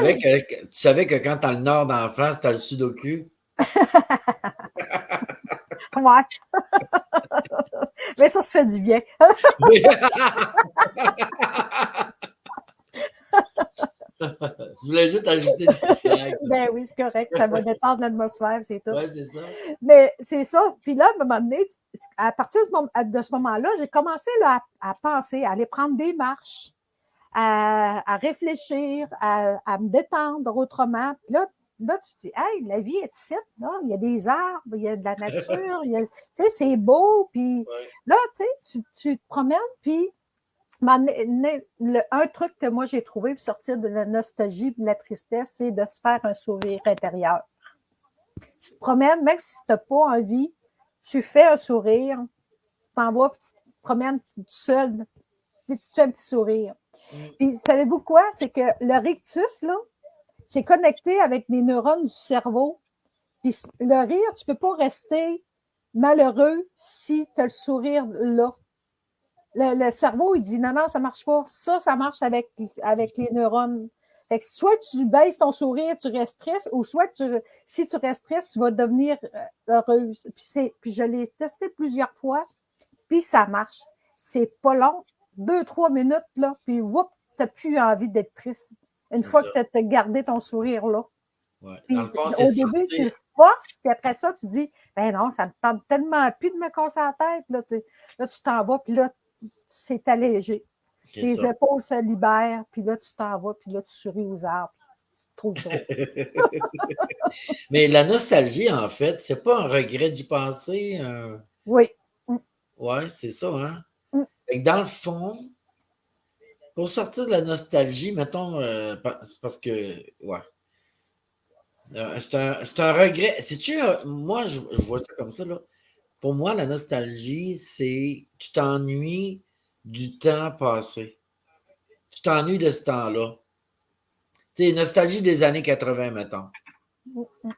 savais que quand tu as le nord d'en face, tu as le sudoku? Ouais. Mais ça se fait du bien. Je voulais juste ajouter une petite blague. Ben oui, c'est correct. Ça va détendre l'atmosphère, c'est tout. Oui, c'est ça. Mais c'est ça. Puis là, à un moment donné, à partir de ce moment-là, j'ai commencé là, à penser, à aller prendre des marches, à réfléchir, à me détendre autrement. Puis là, tu te dis, hey, la vie est ici, là. Il y a des arbres, il y a de la nature, tu sais, c'est beau. Puis là, tu sais, tu te promènes, puis un truc que moi j'ai trouvé pour sortir de la nostalgie et de la tristesse, c'est de se faire un sourire intérieur. Tu te promènes, même si tu n'as pas envie, tu fais un sourire, tu t'en vas, puis tu te promènes tout seul, puis tu te fais un petit sourire. Puis, savez-vous quoi? C'est que le rictus, là, c'est connecté avec des neurones du cerveau. Puis le rire, tu ne peux pas rester malheureux si tu as le sourire là. Le cerveau, il dit non, ça ne marche pas. Ça marche avec les neurones. Fait que soit tu baisses ton sourire, tu restes triste, ou soit si tu restes triste, tu vas devenir heureuse. Puis je l'ai testé plusieurs fois, puis ça marche. C'est pas long, 2-3 minutes, là, puis whoop, tu n'as plus envie d'être triste. Une fois que tu as gardé ton sourire là. Ouais. Puis, dans le fond, au début, tu le forces, puis après ça, tu dis, ben non, ça me tente tellement plus de me casser la tête. Là, tu t'en vas, puis là, c'est allégé. Tes épaules se libèrent, puis là, tu t'en vas, puis là, tu souris aux arbres. Trop drôle. Mais la nostalgie, en fait, c'est pas un regret d'y penser. Oui. Ouais, c'est ça, hein? Mm. Fait que dans le fond, pour sortir de la nostalgie, mettons, c'est parce que, ouais, c'est un regret. C'est-tu, moi, je vois ça comme ça, là. Pour moi, la nostalgie, c'est tu t'ennuies du temps passé. Tu t'ennuies de ce temps-là. Tu sais, nostalgie des années 80, mettons.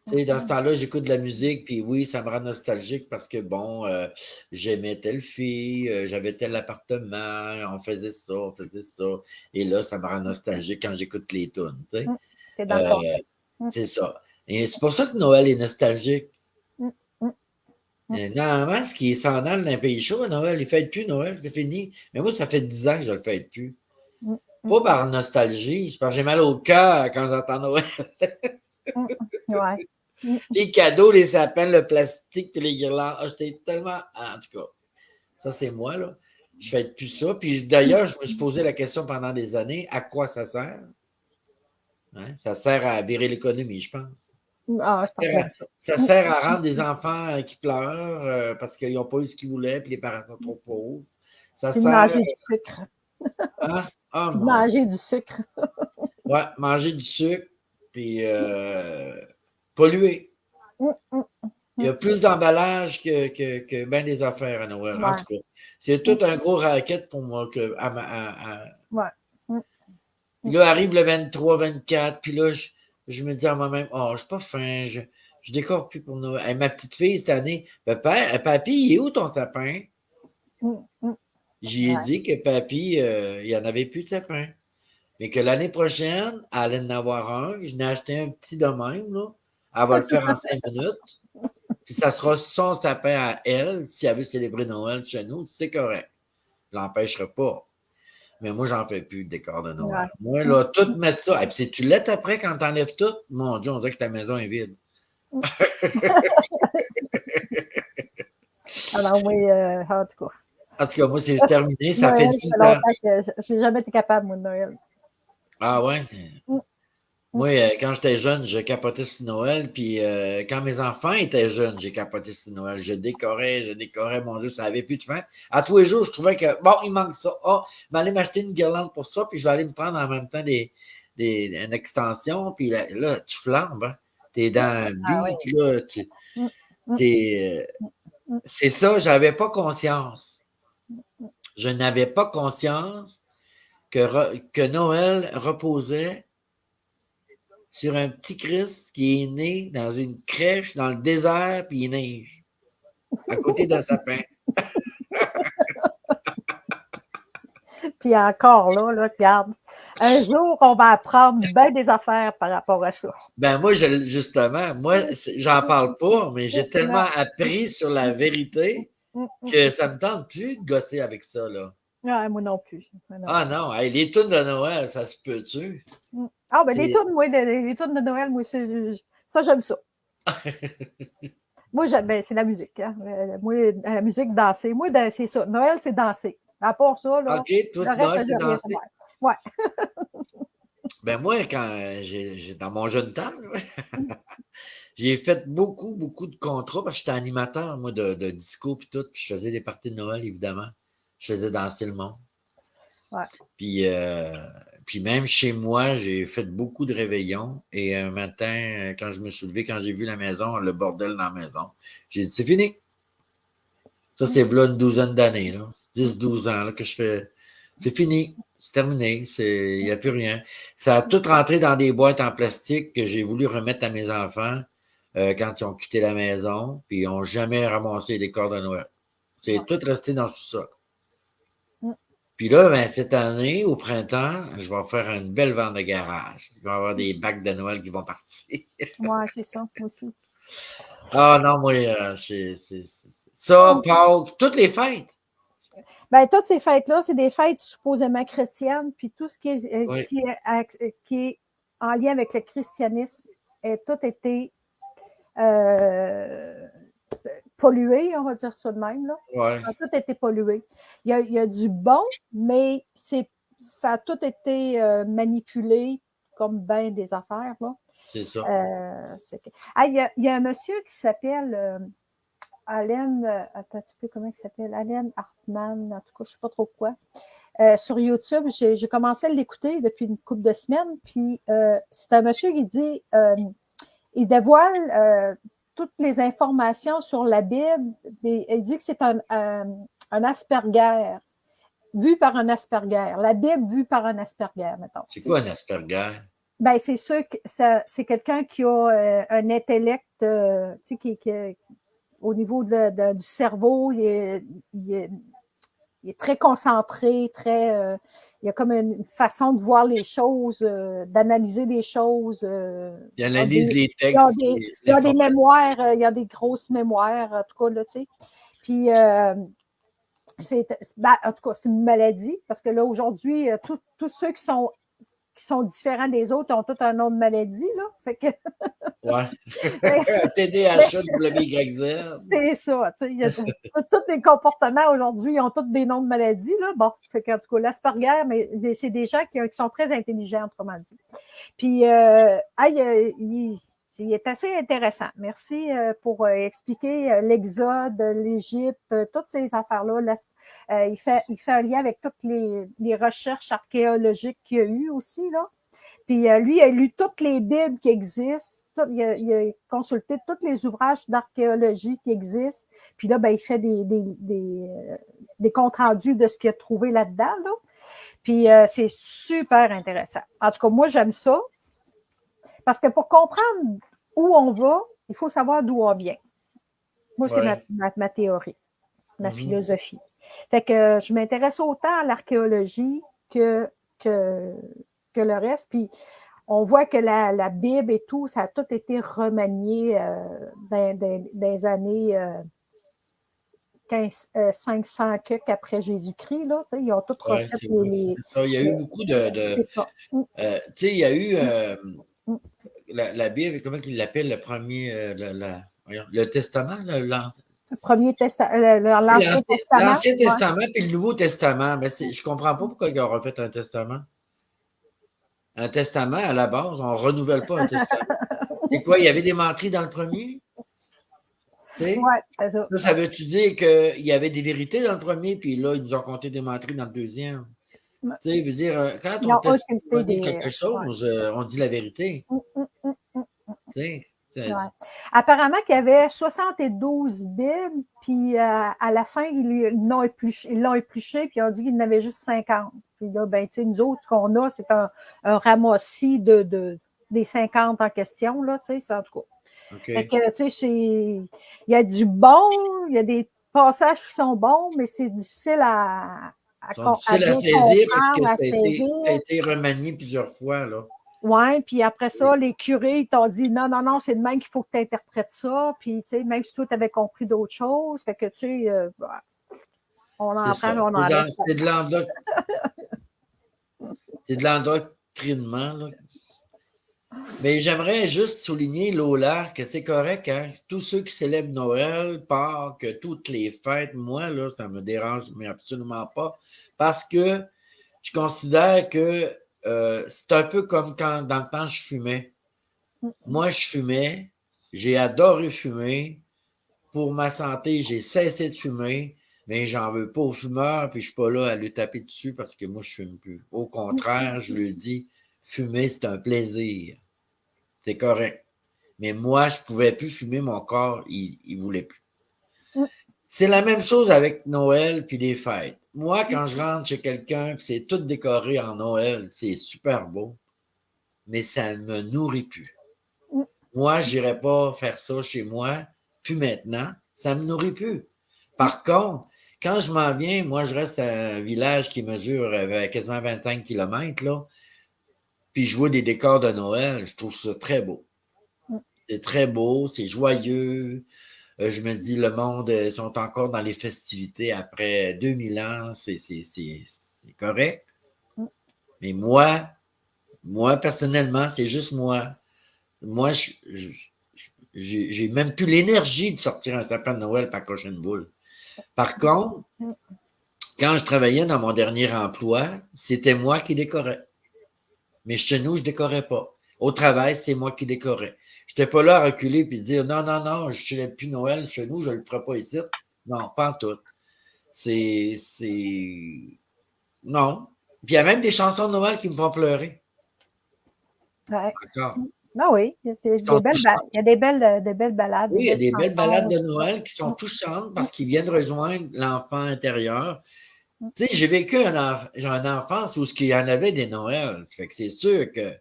Tu sais, dans ce temps-là, j'écoute de la musique, puis oui, ça me rend nostalgique parce que, bon, j'aimais telle fille, j'avais tel appartement, on faisait ça. Et là, ça me rend nostalgique quand j'écoute les tunes, tu sais. T'es dans le Euh, passé. Mm, c'est ça. Et c'est pour ça que Noël est nostalgique. mm, mm, mm, Normalement, ce qui est s'en dans un pays chaud, Noël, il ne fête plus Noël, c'est fini. Mais moi, ça fait 10 ans que je ne le fête plus. mm, mm, Pas par nostalgie, c'est parce que j'ai mal au cœur quand j'entends Noël. ouais. Mm, Les cadeaux, les sapins, le plastique, puis les guirlandes. Ah, j'étais tellement. En tout cas, ça, c'est moi, là. Je ne fête plus ça. Puis d'ailleurs, je me suis posé la question pendant des années, à quoi ça sert? Hein? Ça sert à virer l'économie, je pense. Ah, je pense bien ça. Ça sert à rendre des enfants qui pleurent parce qu'ils n'ont pas eu ce qu'ils voulaient, puis les parents sont trop pauvres. Ça Puis de sert manger du sucre. à. Oh Puis de mon Dieu. manger du sucre. Ouais, manger du sucre, puis polluer. Mm, mm, Il y a plus d'emballage que bien des affaires à Noël. En ouais. tout cas, c'est tout un gros racket pour moi. Ouais. Mm, Puis là, arrive le 23, 24, puis là, je me dis à moi-même, oh, je suis pas fin, je décore plus pour Noël. Hey, ma petite fille, cette année, papa, papy, il est où ton sapin? mm, mm, J'y ai ouais. dit que papy, il n'y en avait plus de sapin. Mais que l'année prochaine, elle allait en avoir un. Je n'ai acheté un petit de même, là. Elle va le faire en 5 minutes. Puis ça sera son sapin à elle, si elle veut célébrer Noël chez nous, c'est correct. Je l'empêcherai pas. Mais moi, j'en fais plus de décor de Noël. Ouais. Moi, là, tout mettre ça. Et puis, si tu l'aides après quand t'enlèves tout, mon Dieu, on dirait que ta maison est vide. Alors, oui, en tout cas. En tout cas, moi, c'est terminé. Ça fait Noël, ça 10 fait ans. longtemps que je n'ai jamais été capable, moi, de Noël. Ah ouais? Mm, mm, Moi, quand j'étais jeune, je capotais sur Noël. Puis quand mes enfants étaient jeunes, j'ai capoté sur Noël. Je décorais, mon Dieu, ça avait plus de fin. À tous les jours, je trouvais que, bon, il manque ça. Ah, je vais aller m'acheter une guirlande pour ça, puis je vais aller me prendre en même temps une extension. Puis là, tu flambes, hein. T'es dans le ah beat, oui. là. Mm, mm, mm, C'est ça, j'avais pas conscience. Je n'avais pas conscience que Noël reposait sur un petit Christ qui est né dans une crèche dans le désert, puis il neige, à côté d'un sapin. Puis encore là, regarde. Un jour, on va apprendre bien des affaires par rapport à ça. Ben moi, justement, moi, j'en parle pas, mais j'ai Non. tellement appris sur la vérité que ça me tente plus de gosser avec ça, là. Ouais, moi non plus. Moi non Ah plus. non, hey, les tunes de Noël, ça se peut-tu? Ah, ben les C'est- tunes, moi, les tunes de Noël, moi, ça, j'aime ça. Moi, ben, c'est la musique. Hein. Moi, la musique, danser. Moi, c'est ça. Noël, c'est danser. À part ça, là, OK, toi, le reste, Noël, c'est j'ai rien à dansé. voir. Ouais. Ben moi, quand dans mon jeune temps, j'ai fait beaucoup, beaucoup de contrats parce que j'étais animateur, moi, de disco puis tout, puis je faisais des parties de Noël, évidemment. Je faisais danser le monde. Ouais. Puis même chez moi, j'ai fait beaucoup de réveillons. Et un matin, quand je me suis levé, quand j'ai vu la maison, le bordel dans la maison, j'ai dit, c'est fini. Ça, c'est là une douzaine d'années, là. 10, 12 ans là, que je fais. C'est fini. C'est terminé. Il n'y a plus rien. Ça a tout rentré dans des boîtes en plastique que j'ai voulu remettre à mes enfants quand ils ont quitté la maison, puis ils n'ont jamais ramassé les décors de Noël. C'est tout resté dans tout ça. Puis là, ben, cette année, au printemps, je vais faire une belle vente de garage. Il va y avoir des bacs de Noël qui vont partir. Ouais, c'est ça, aussi. Ah non, moi, ça, Pâques, toutes les fêtes. Ben, toutes ces fêtes-là, c'est des fêtes supposément chrétiennes, puis tout ce qui est, Oui, qui est en lien avec le christianisme a tout été pollué, on va dire ça de même. Là. ouais, Ça a tout été pollué. Il y a du bon, mais ça a tout été manipulé comme bien des affaires. Là. c'est ça. Il y a un monsieur qui s'appelle Alain, attends un petit peu, comment il s'appelle? Alain Hartman, en tout cas, je ne sais pas trop quoi. Sur YouTube, j'ai commencé à l'écouter depuis une couple de semaines, puis c'est un monsieur qui dit, il dévoile toutes les informations sur la Bible, mais il dit que c'est un Asperger, vu par un Asperger. La Bible vue par un Asperger, mettons. C'est quoi un Asperger? Ben, c'est sûr que c'est quelqu'un qui a un intellect, au niveau du cerveau, il est très concentré, il y a comme une façon de voir les choses, d'analyser les choses. Il analyse les textes. Il y a des mémoires, il y a des grosses mémoires, en tout cas, là, tu sais. Puis, en tout cas, c'est une maladie, parce que là, aujourd'hui, tous ceux qui sont différents des autres ont tous un nom de maladie, là. Fait que... Ouais. TDAH, WYZ. C'est ça. Tous les comportements aujourd'hui, ils ont tous des noms de maladies, là. Bon, fait qu'en tout cas, l'Asperger, mais c'est des gens qui sont très intelligents, autrement dit. Puis, il est assez intéressant. Merci pour expliquer l'Exode, l'Égypte, toutes ces affaires-là. Il fait un lien avec toutes les recherches archéologiques qu'il y a eu aussi, là. Puis lui, il a lu toutes les Bibles qui existent, il a consulté tous les ouvrages d'archéologie qui existent. Puis là, ben, il fait des comptes rendus de ce qu'il a trouvé là-dedans, là. Puis c'est super intéressant. En tout cas, moi, j'aime ça. Parce que pour comprendre où on va, il faut savoir d'où on vient. Moi, c'est ma théorie, ma philosophie. Fait que je m'intéresse autant à l'archéologie que le reste. Puis on voit que la Bible et tout, ça a tout été remanié dans les années 500 qu'après Jésus-Christ. Là, ils ont tout refait il y a eu beaucoup de tu sais, il y a eu la Bible, comment il l'appelle, le premier, le Testament, le premier testament, l'Ancien Testament. L'Ancien Testament puis le Nouveau Testament. Mais je comprends pas pourquoi ils ont refait un testament. Un testament, à la base, on ne renouvelle pas un testament. C'est quoi, il y avait des menteries dans le premier? Oui, c'est ça. Ça veut-tu dire qu'il y avait des vérités dans le premier, puis là, ils nous ont compté des menteries dans le deuxième? Tu sais, veut dire, quand on testamine quelque chose, on dit la vérité. Apparemment qu'il y avait 72 Bibles, puis à la fin, ils l'ont épluché, puis ils ont dit qu'il y en avait juste 50. Puis là, ben, tu sais, nous autres, ce qu'on a, c'est un ramassis des 50 en question, là, tu sais, en tout cas. Okay. Fait que, tu sais, il y a du bon, il y a des passages qui sont bons, mais c'est difficile à saisir parce que ça a été remanié plusieurs fois, là. Oui, puis après ça, les curés, ils t'ont dit non, c'est de même qu'il faut que tu interprètes ça. Puis, tu sais, même si toi, tu avais compris d'autres choses, fait que, tu sais, on en prend, on en laisse. C'est de l'endoctrinement, là. Mais j'aimerais juste souligner, Lola, que c'est correct, hein? Tous ceux qui célèbrent Noël, Pâques, toutes les fêtes, moi, là, ça me dérange, mais absolument pas. Parce que je considère que c'est un peu comme quand, dans le temps, je fumais. Moi, je fumais. J'ai adoré fumer. Pour ma santé, j'ai cessé de fumer. Mais j'en veux pas aux fumeurs, puis je suis pas là à lui taper dessus parce que moi, je fume plus. Au contraire, je lui dis, fumer, c'est un plaisir. C'est correct. Mais moi, je pouvais plus fumer, mon corps, il voulait plus. C'est la même chose avec Noël puis les fêtes. Moi, quand je rentre chez quelqu'un, c'est tout décoré en Noël, c'est super beau, mais ça ne me nourrit plus. Moi, je n'irais pas faire ça chez moi, puis maintenant, ça ne me nourrit plus. Par contre, quand je m'en viens, moi, je reste à un village qui mesure quasiment 25 km, là, puis je vois des décors de Noël, je trouve ça très beau. C'est très beau, c'est joyeux. Je me dis, le monde sont encore dans les festivités après 2000 ans, c'est correct. Mais moi, personnellement, c'est juste moi. Moi, j'ai même plus l'énergie de sortir un sapin de Noël par cocher une boule. Par contre, quand je travaillais dans mon dernier emploi, c'était moi qui décorais. Mais chez nous, je décorais pas. Au travail, c'est moi qui décorais. Je n'étais pas là à reculer et dire non, non, non, je ne plus Noël chez nous, je ne le ferai pas ici. Non, pas en tout. C'est. Non. Puis il y a même des chansons de Noël qui me font pleurer. Ouais. Encore. Ah oui, il y a des belles balades. Oui, il y a des belles balades de chansons. Noël qui sont touchantes parce qu'ils viennent rejoindre l'enfant intérieur. Tu sais, j'ai vécu une enfance où il y en avait des Noëls. Ça fait que c'est sûr que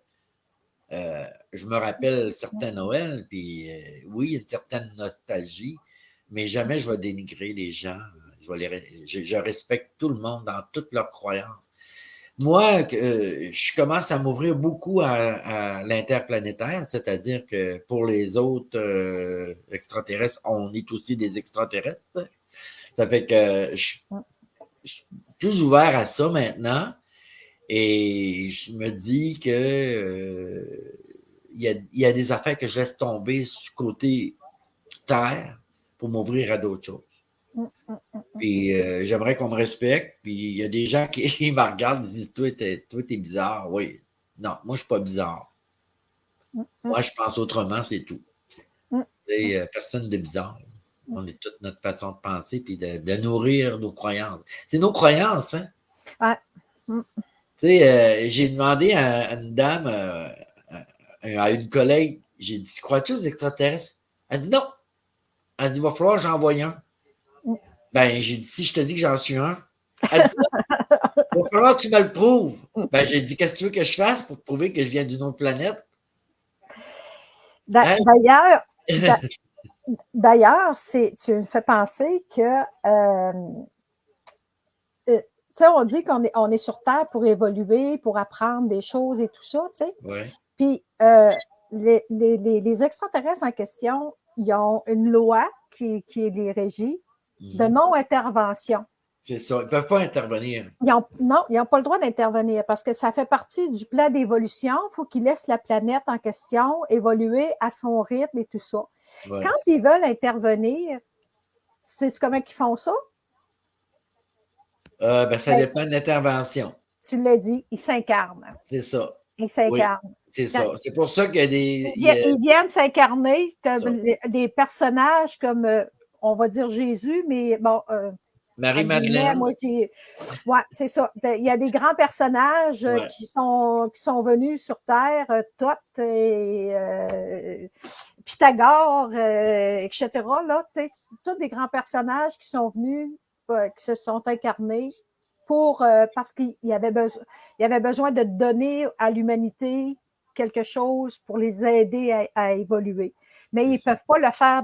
je me rappelle certains Noëls, puis oui, une certaine nostalgie, mais jamais je vais dénigrer les gens. Je respecte tout le monde dans toutes leurs croyances. Moi, je commence à m'ouvrir beaucoup à l'interplanétaire, c'est-à-dire que pour les autres extraterrestres, on est aussi des extraterrestres. Ça fait que je suis plus ouvert à ça maintenant et je me dis que il y a des affaires que je laisse tomber du côté terre pour m'ouvrir à d'autres choses. Puis j'aimerais qu'on me respecte. Puis il y a des gens qui me regardent et disent toi, t'es bizarre. Oui. Non, moi, je suis pas bizarre. Moi, je pense autrement, c'est tout. Personne de bizarre. On est toute notre façon de penser puis de nourrir nos croyances. C'est nos croyances, hein? Ouais. Tu sais, j'ai demandé à une dame, à une collègue, j'ai dit, crois-tu aux extraterrestres? Elle dit non. Elle dit, il va falloir que j'en voie un. Ben, j'ai dit, si je te dis que j'en suis un. Elle dit, non, il va falloir que tu me le prouves. Ben, j'ai dit, qu'est-ce que tu veux que je fasse pour te prouver que je viens d'une autre planète? Hein? D'ailleurs, tu me fais penser que tu sais, on dit on est sur Terre pour évoluer, pour apprendre des choses et tout ça, tu sais. Ouais. Puis les extraterrestres en question, ils ont une loi qui les régit de non-intervention. C'est ça. Ils ne peuvent pas intervenir. Non, ils n'ont pas le droit d'intervenir parce que ça fait partie du plan d'évolution. Il faut qu'ils laissent la planète en question évoluer à son rythme et tout ça. Ouais. Quand ils veulent intervenir, sais-tu comment ils font ça? Ben, ça dépend de l'intervention. Tu l'as dit, ils s'incarnent. C'est ça. Ils s'incarnent. Oui, c'est ça. C'est pour ça qu'il y a des. Ils viennent s'incarner comme des personnages comme, on va dire Jésus, mais bon. Marie-Madeleine. Moi, c'est ça. Il y a des grands personnages qui sont venus sur Terre, Thoth et Pythagore, etc. Là, tous des grands personnages qui sont venus, qui se sont incarnés parce qu'il y avait besoin de donner à l'humanité quelque chose pour les aider à évoluer. Mais ils ne peuvent pas le faire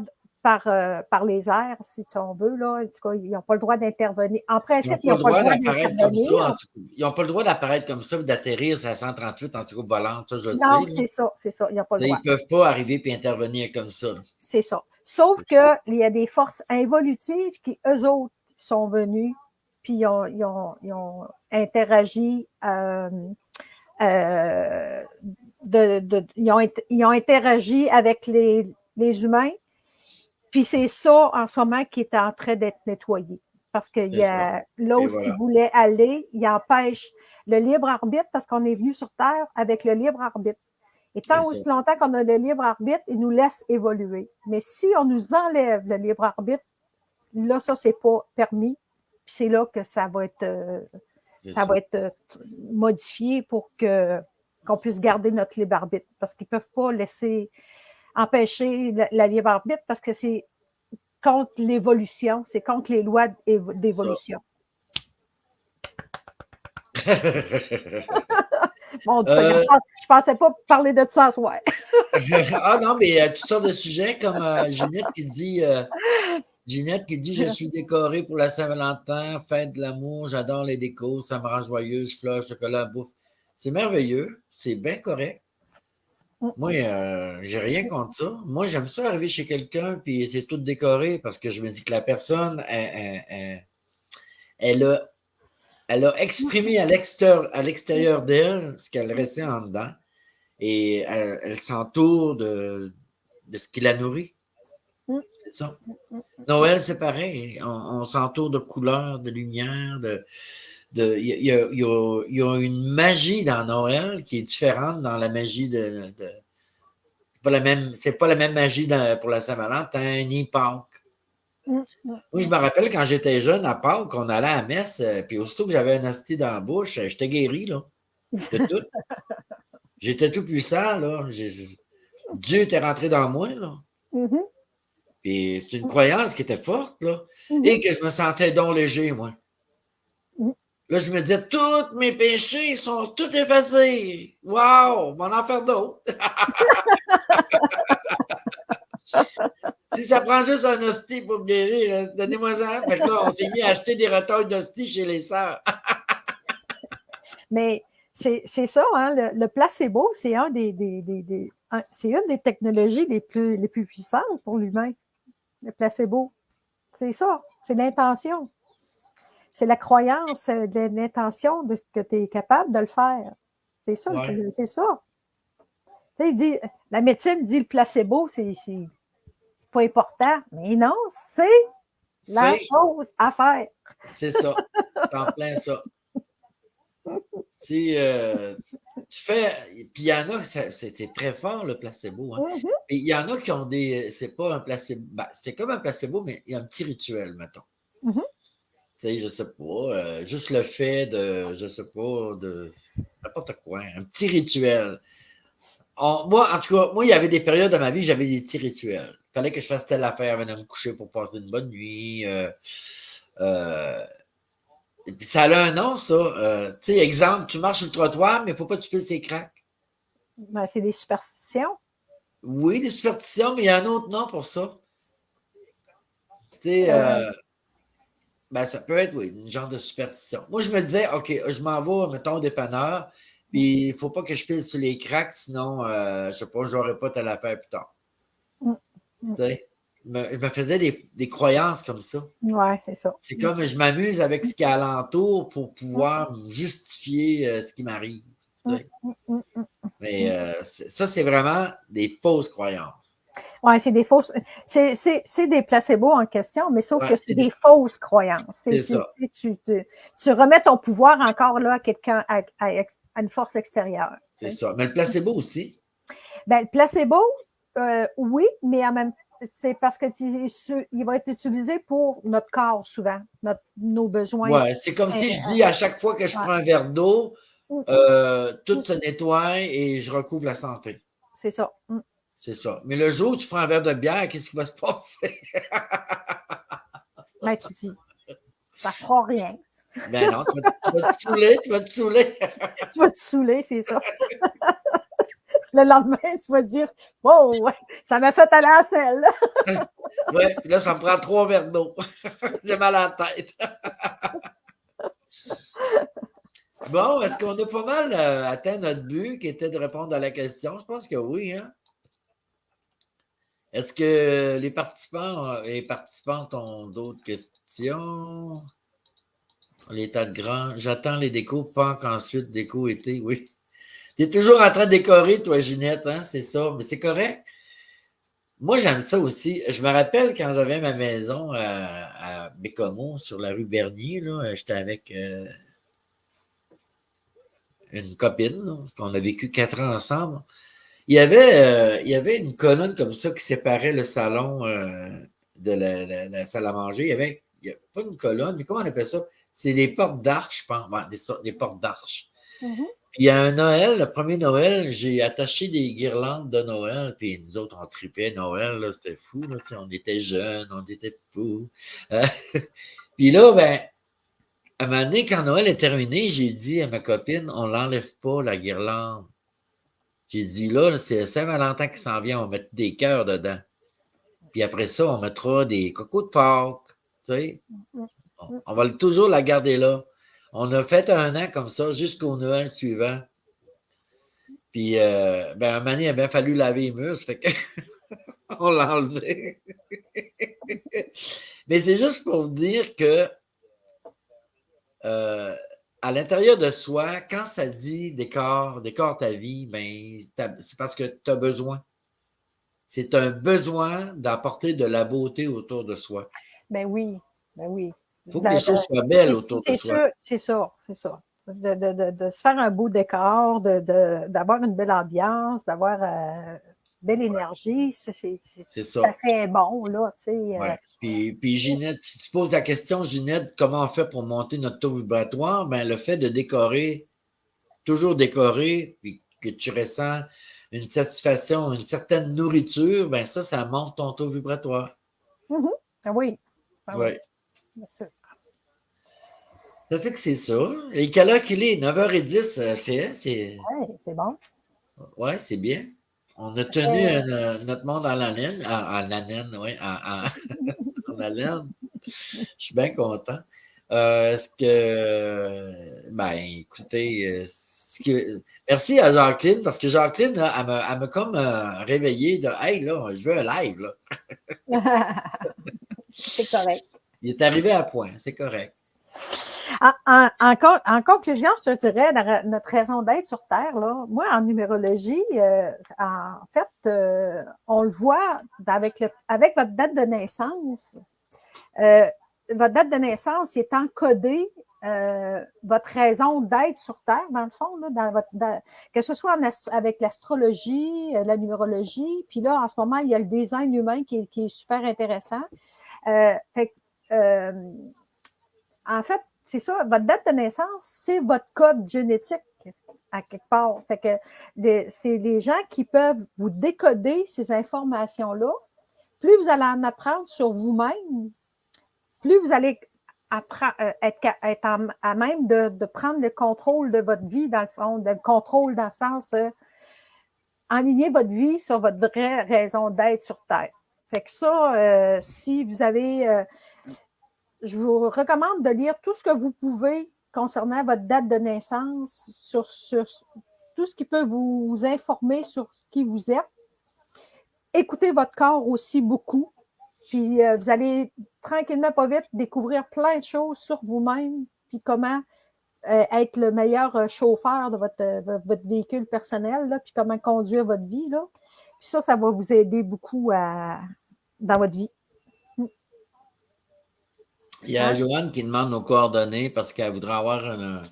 par les airs, si on veut. Là. En tout cas, ils n'ont pas le droit d'intervenir. En principe, ils n'ont pas le droit d'intervenir. Ils n'ont pas le droit d'apparaître comme ça, d'atterrir à 138 en soucoupe volante, ça, je sais. Non, c'est ça. Ils n'ont pas le droit. Ils ne peuvent pas arriver et intervenir comme ça. C'est ça. Sauf qu'il y a des forces involutives qui, eux autres, sont venus, puis ils ont interagi ils ont interagi avec les humains. Puis c'est ça, en ce moment, qui est en train d'être nettoyé. Parce que là où ils voulaient aller, ils empêchent le libre arbitre parce qu'on est venu sur Terre avec le libre arbitre. Et tant aussi longtemps qu'on a le libre arbitre, ils nous laissent évoluer. Mais si on nous enlève le libre arbitre, là, ça, c'est pas permis. Puis c'est là que ça va être modifié pour qu'on puisse garder notre libre arbitre. Parce qu'ils ne peuvent pas empêcher la libre arbitre parce que c'est contre l'évolution, c'est contre les lois d'évolution. Bon, je pensais pas parler de ça ce soir. Ah non, mais il y a toutes sortes de sujets comme Ginette qui dit je suis décorée pour la Saint-Valentin, fête de l'amour, j'adore les décos, ça me rend joyeuse, fleurs, chocolat, bouffe. C'est merveilleux, c'est bien correct. Moi, j'ai rien contre ça. Moi, j'aime ça arriver chez quelqu'un puis c'est tout décoré parce que je me dis que la personne, elle a exprimé à l'extérieur d'elle ce qu'elle restait en dedans et elle s'entoure de ce qui la nourrit. C'est ça. Noël, c'est pareil. On s'entoure de couleurs, de lumière, il y a une magie dans Noël qui est différente dans la magie c'est pas la même magie pour la Saint-Valentin, ni Pâques. Mm. Moi, je me rappelle quand j'étais jeune, à Pâques, on allait à la messe, puis aussitôt que j'avais un hostie dans la bouche, j'étais guéri, là, de tout. J'étais tout puissant, là. Dieu était rentré dans moi, là. Mhm. Puis c'est une croyance qui était forte, là. Mhm. Et que je me sentais donc léger, moi. Mhm. Là, je me disais, tous mes péchés sont tous effacés. Wow, mon en faire d'autres. Si ça prend juste un hostie pour me guérir, donnez-moi ça. Fait que là, on s'est mis à acheter des retails d'hostie chez les sœurs. Mais c'est ça, hein, le placebo, c'est c'est une des technologies les plus puissantes pour l'humain. Le placebo. C'est ça, c'est l'intention. C'est la croyance de l'intention de que tu es capable de le faire. C'est ça, Ouais. c'est ça. Tu sais, la médecine dit le placebo, c'est pas important. Mais non, c'est la chose à faire. C'est ça. T'es en plein ça. Si tu fais. Puis il y en a, c'était très fort le placebo. Hein. Mm-hmm. Et il y en a qui ont des. C'est pas un placebo. Ben, c'est comme un placebo, mais il y a un petit rituel, mettons. Mm-hmm. Tu sais, je sais pas. Juste le fait de. Je sais pas, de. N'importe quoi. Un petit rituel. Moi, en tout cas, moi, il y avait des périodes de ma vie, j'avais des petits rituels. Il fallait que je fasse telle affaire avant de me coucher pour passer une bonne nuit. Et puis ça a un nom, ça. Tu sais, exemple, tu marches sur le trottoir, mais il ne faut pas que tu pisses ses craques. Ben, c'est des superstitions. Oui, des superstitions, mais il y a un autre nom pour ça. Tu sais, ben, ça peut être, oui, une genre de superstition. Moi, je me disais, OK, je m'en vais, mettons, au dépanneur, puis il ne faut pas que je pisse sur les craques, sinon, je ne sais pas, je n'aurai pas telle affaire plus tard. Tu sais, je me faisais des croyances comme ça. Oui, c'est ça. C'est comme je m'amuse avec ce qui est alentour pour pouvoir justifier ce qui m'arrive. Tu sais. Mais ça, c'est vraiment des fausses croyances. Oui, c'est des fausses. C'est des placebos en question, mais sauf que c'est des fausses croyances. C'est ça. Tu remets ton pouvoir encore là à quelqu'un, à une force extérieure. C'est ça. Mais le placebo aussi. Ben, le placebo, oui, mais en même temps, c'est parce que il va être utilisé pour notre corps souvent, nos besoins. Oui, c'est comme si je dis à chaque fois que je prends un verre d'eau, tout se nettoie et je recouvre la santé. C'est ça. C'est ça. Mais le jour où tu prends un verre de bière, qu'est-ce qui va se passer? Ben, tu dis, ça ne fera rien. Ben non, tu vas te saouler, tu vas te saouler. Tu vas te saouler, c'est ça. Le lendemain, tu vas dire, oh, ouais, ça m'a fait aller à la selle. Oui, puis là, ça me prend 3 verres d'eau. J'ai mal à la tête. Bon, est-ce qu'on a pas mal atteint notre but qui était de répondre à la question? Je pense que oui, hein? Est-ce que les participants et participantes ont d'autres questions? Les tas de grands. J'attends les décos, pas qu'ensuite déco été, oui. Tu es toujours en train de décorer, toi, Ginette, hein? C'est ça. Mais c'est correct. Moi, j'aime ça aussi. Je me rappelle quand j'avais ma maison à Bécomo, sur la rue Bernier, là, j'étais avec une copine, là, on a vécu 4 ans ensemble. Il y avait une colonne comme ça qui séparait le salon de la salle à manger. Il y a pas une colonne, mais comment on appelle ça? C'est des portes d'arche, je pense. Ouais, des portes d'arche. Mm-hmm. Puis il y a un Noël, le premier Noël, j'ai attaché des guirlandes de Noël, puis nous autres, on tripait Noël, là, c'était fou, là, on était jeunes, on était fous. Puis là, ben, à un moment donné, quand Noël est terminé, j'ai dit à ma copine, on l'enlève pas, la guirlande. J'ai dit, là, c'est Saint-Valentin qui s'en vient, on va mettre des cœurs dedans. Puis après ça, on mettra des cocos de Pâques, tu sais. On va toujours la garder là. On a fait 1 an comme ça jusqu'au Noël suivant. Puis, ben, un moment donné, il a bien fallu laver les murs, ça fait que on l'a enlevé. Mais c'est juste pour dire que à l'intérieur de soi, quand ça dit décore ta vie, ben, c'est parce que tu as besoin. C'est un besoin d'apporter de la beauté autour de soi. Ben oui, ben oui. Il faut que les choses soient belles autour de soi. C'est ça. De se faire un beau décor, d'avoir une belle ambiance, d'avoir belle énergie, c'est C'est tout ça. à fait bon, là, tu sais. Ouais. Puis Ginette, si tu poses la question, Ginette, comment on fait pour monter notre taux vibratoire? Ben, le fait de décorer, toujours décorer, puis que tu ressens une satisfaction, une certaine nourriture, ben ça monte ton taux vibratoire. Mhm. Ah oui. Ah oui, Ouais. bien sûr. Ça fait que c'est ça. Et quelle heure qu'il est? 9h10, Ouais, c'est bon. ouais, c'est bien. On a Ça tenu fait- notre monde en haleine, en haleine, oui, en haleine. Je suis bien content. Est-ce que, ben, écoutez, merci à Jacqueline, parce que Jacqueline, là, elle m'a comme réveillé de, hey, là, je veux un live, là. c'est correct. Il est arrivé à point, c'est correct. En conclusion, je te dirais, notre raison d'être sur Terre, là, moi, en numérologie, en fait, on le voit avec votre date de naissance. Votre date de naissance est encodée votre raison d'être sur Terre, dans le fond, là, que ce soit avec l'astrologie, la numérologie, puis là, en ce moment, il y a le design humain qui est super intéressant. Fait, euh, en fait, c'est ça, votre date de naissance, c'est votre code génétique à quelque part. Fait que c'est les gens qui peuvent vous décoder ces informations-là. Plus vous allez en apprendre sur vous-même, plus vous allez être à même de prendre le contrôle de votre vie, dans le fond, le contrôle dans le sens aligner votre vie sur votre vraie raison d'être sur Terre. Fait que ça, si vous avez je vous recommande de lire tout ce que vous pouvez concernant votre date de naissance, sur tout ce qui peut vous informer sur qui vous êtes. Écoutez votre corps aussi beaucoup. Puis vous allez tranquillement, pas vite, découvrir plein de choses sur vous-même, puis comment être le meilleur chauffeur de votre véhicule personnel, là, puis comment conduire votre vie. Là. Puis ça va vous aider beaucoup dans votre vie. Il y a Joanne qui demande nos coordonnées parce qu'elle voudrait avoir une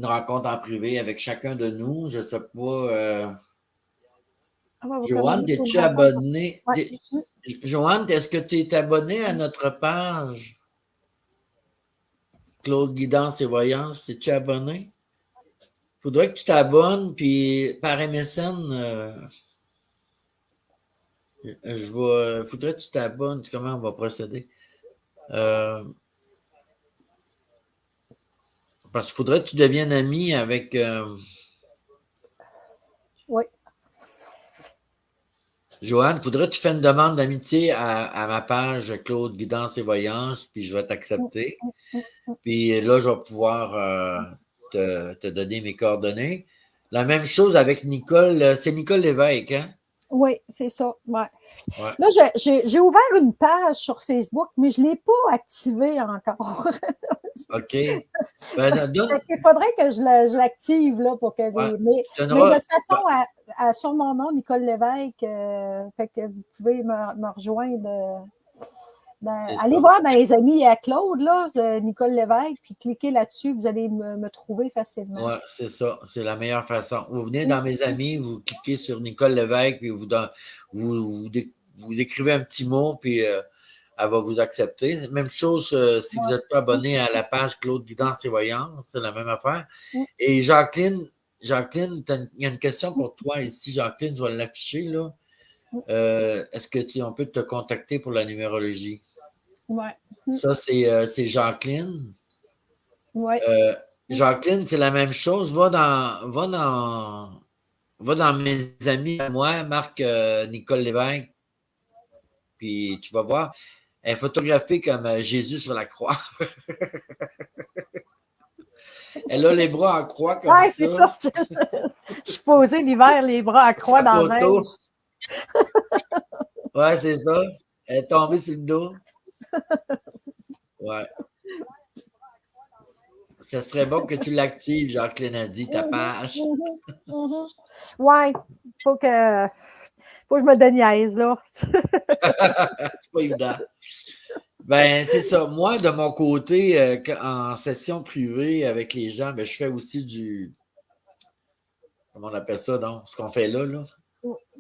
rencontre en privé avec chacun de nous. Je ne sais pas. Joanne, es-tu abonné? Ouais. Joanne, est-ce que tu es abonné à notre page Claude Guidance et Voyance? Es-tu abonné? Faudrait que tu t'abonnes, puis par MSN, faudrait que tu t'abonnes. Comment on va procéder? Parce qu'il faudrait que tu deviennes ami avec. Oui. Joanne, faudrait que tu fasses une demande d'amitié à ma page Claude Guidance et Voyance, puis je vais t'accepter. Puis là, je vais pouvoir te donner mes coordonnées. La même chose avec Nicole. C'est Nicole Lévesque, hein? Oui, c'est ça. Ouais. Ouais. Là, j'ai ouvert une page sur Facebook, mais je ne l'ai pas activée encore. OK. Ben, Il faudrait que je l'active là, pour que ouais. mais de toute façon, sur mon nom, Nicole Lévesque, fait que vous pouvez me rejoindre. Allez voir dans les amis à Claude, là, Nicole Lévesque, puis cliquez là-dessus, vous allez me trouver facilement. Oui, c'est ça. C'est la meilleure façon. Vous venez dans mes amis, vous cliquez sur Nicole Lévesque, puis vous écrivez un petit mot, puis elle va vous accepter. Même chose si vous n'êtes pas abonné à la page Claude Guidance et Voyance, c'est la même affaire. Et Jacqueline, il y a une question pour toi ici. Jacqueline, je vais l'afficher, là. Est-ce qu'on peut te contacter pour la numérologie? Oui. Ça, c'est Jacqueline. Oui. Jacqueline, c'est la même chose. Va dans mes amis à moi, Marc Nicole Lévesque, puis tu vas voir. Elle est photographiée comme Jésus sur la croix. Elle a les bras en croix comme ça. Oui, c'est ça. Je suis posée l'hiver, les bras à croix dans la neige. Ouais, c'est ça. Elle est tombée sur le dos. Ouais. Ça serait bon que tu l'actives, Jacqueline a dit, ta page. Ouais, faut que je me déniaise, là. C'est pas évident. Ben, c'est ça. Moi, de mon côté, en session privée avec les gens, ben, je fais aussi comment on appelle ça, donc, ce qu'on fait là, là?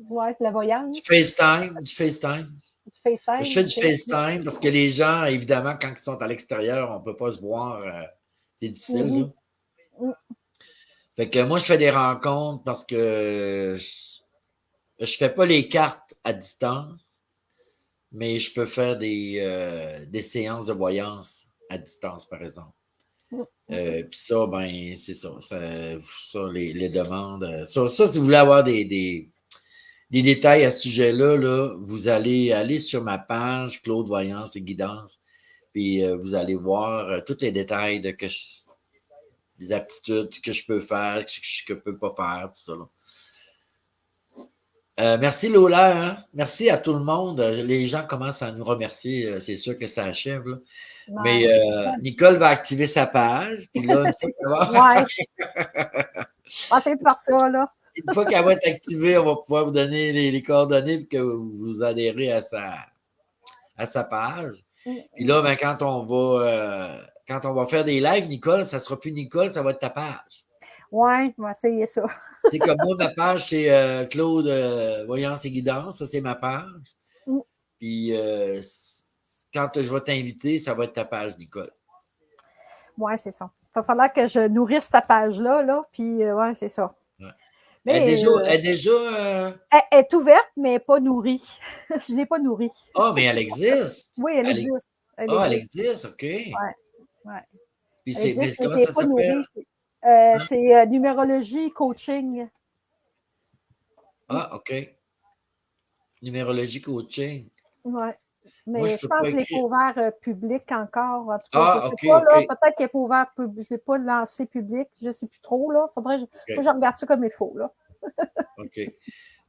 Ouais, la voyance. Du FaceTime. Du Je FaceTime. fais du FaceTime parce que les gens, évidemment, quand ils sont à l'extérieur, on ne peut pas se voir. C'est difficile, là. Fait que moi, je fais des rencontres parce que je fais pas les cartes à distance, mais je peux faire des séances de voyance à distance, par exemple. Puis ça, ben, c'est ça. Ça, les demandes. Ça, si vous voulez avoir des détails à ce sujet-là, là, vous allez aller sur ma page Claude Voyance et Guidance, puis vous allez voir tous les détails des aptitudes que je peux faire, que je peux pas faire, tout ça. Là. Merci Lola, hein? Merci à tout le monde. Les gens commencent à nous remercier, c'est sûr que ça achève. Là. Mais Nicole va activer sa page, puis là, Essayez de faire ça, là. Une fois qu'elle va être activée, on va pouvoir vous donner les coordonnées pour que vous adhérez à sa page. Puis là, ben, quand on va faire des lives, Nicole, ça sera plus Nicole, ça va être ta page. Ouais, on va essayer ça. C'est comme moi, ma page, c'est Claude Voyance et Guidance, ça c'est ma page. Puis quand je vais t'inviter, ça va être ta page, Nicole. Ouais, c'est ça. Il va falloir que je nourrisse ta page-là, là, puis ouais, c'est ça. Ouais. Mais, elle est ouverte, mais pas nourrie. Je ne l'ai pas nourrie. Ah, mais elle existe. Oui, elle existe. Elle existe, OK. Ouais. Puis mais comment ça s'appelle? C'est numérologie coaching. Ah, OK. Numérologie coaching. Oui. Mais je pense que je ne l'ai pas ouvert public encore. En tout cas, je ne sais pas. Peut-être qu'il n'est pas ouvert public. Je ne l'ai pas lancé public. Je ne sais plus trop. Là. Faudrait que je regarde ça comme il faut. Là. OK.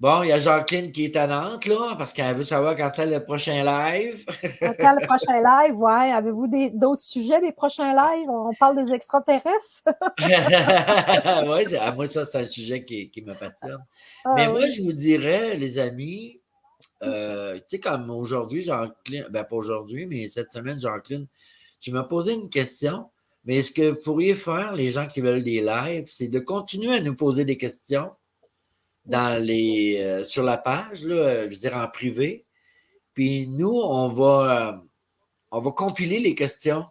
Bon, il y a Jacqueline qui est à Nantes, là, parce qu'elle veut savoir quand est le prochain live. Quand le prochain live, ouais. Avez-vous d'autres sujets des prochains lives? On parle des extraterrestres? Oui, moi, ça, c'est un sujet qui me passionne. Mais moi, je vous dirais, les amis, tu sais, comme aujourd'hui, Jacqueline, ben pas aujourd'hui, mais cette semaine, Jacqueline, tu m'as posé une question, mais ce que vous pourriez faire, les gens qui veulent des lives, c'est de continuer à nous poser des questions sur la page, là, je veux dire en privé. Puis nous, on va compiler les questions.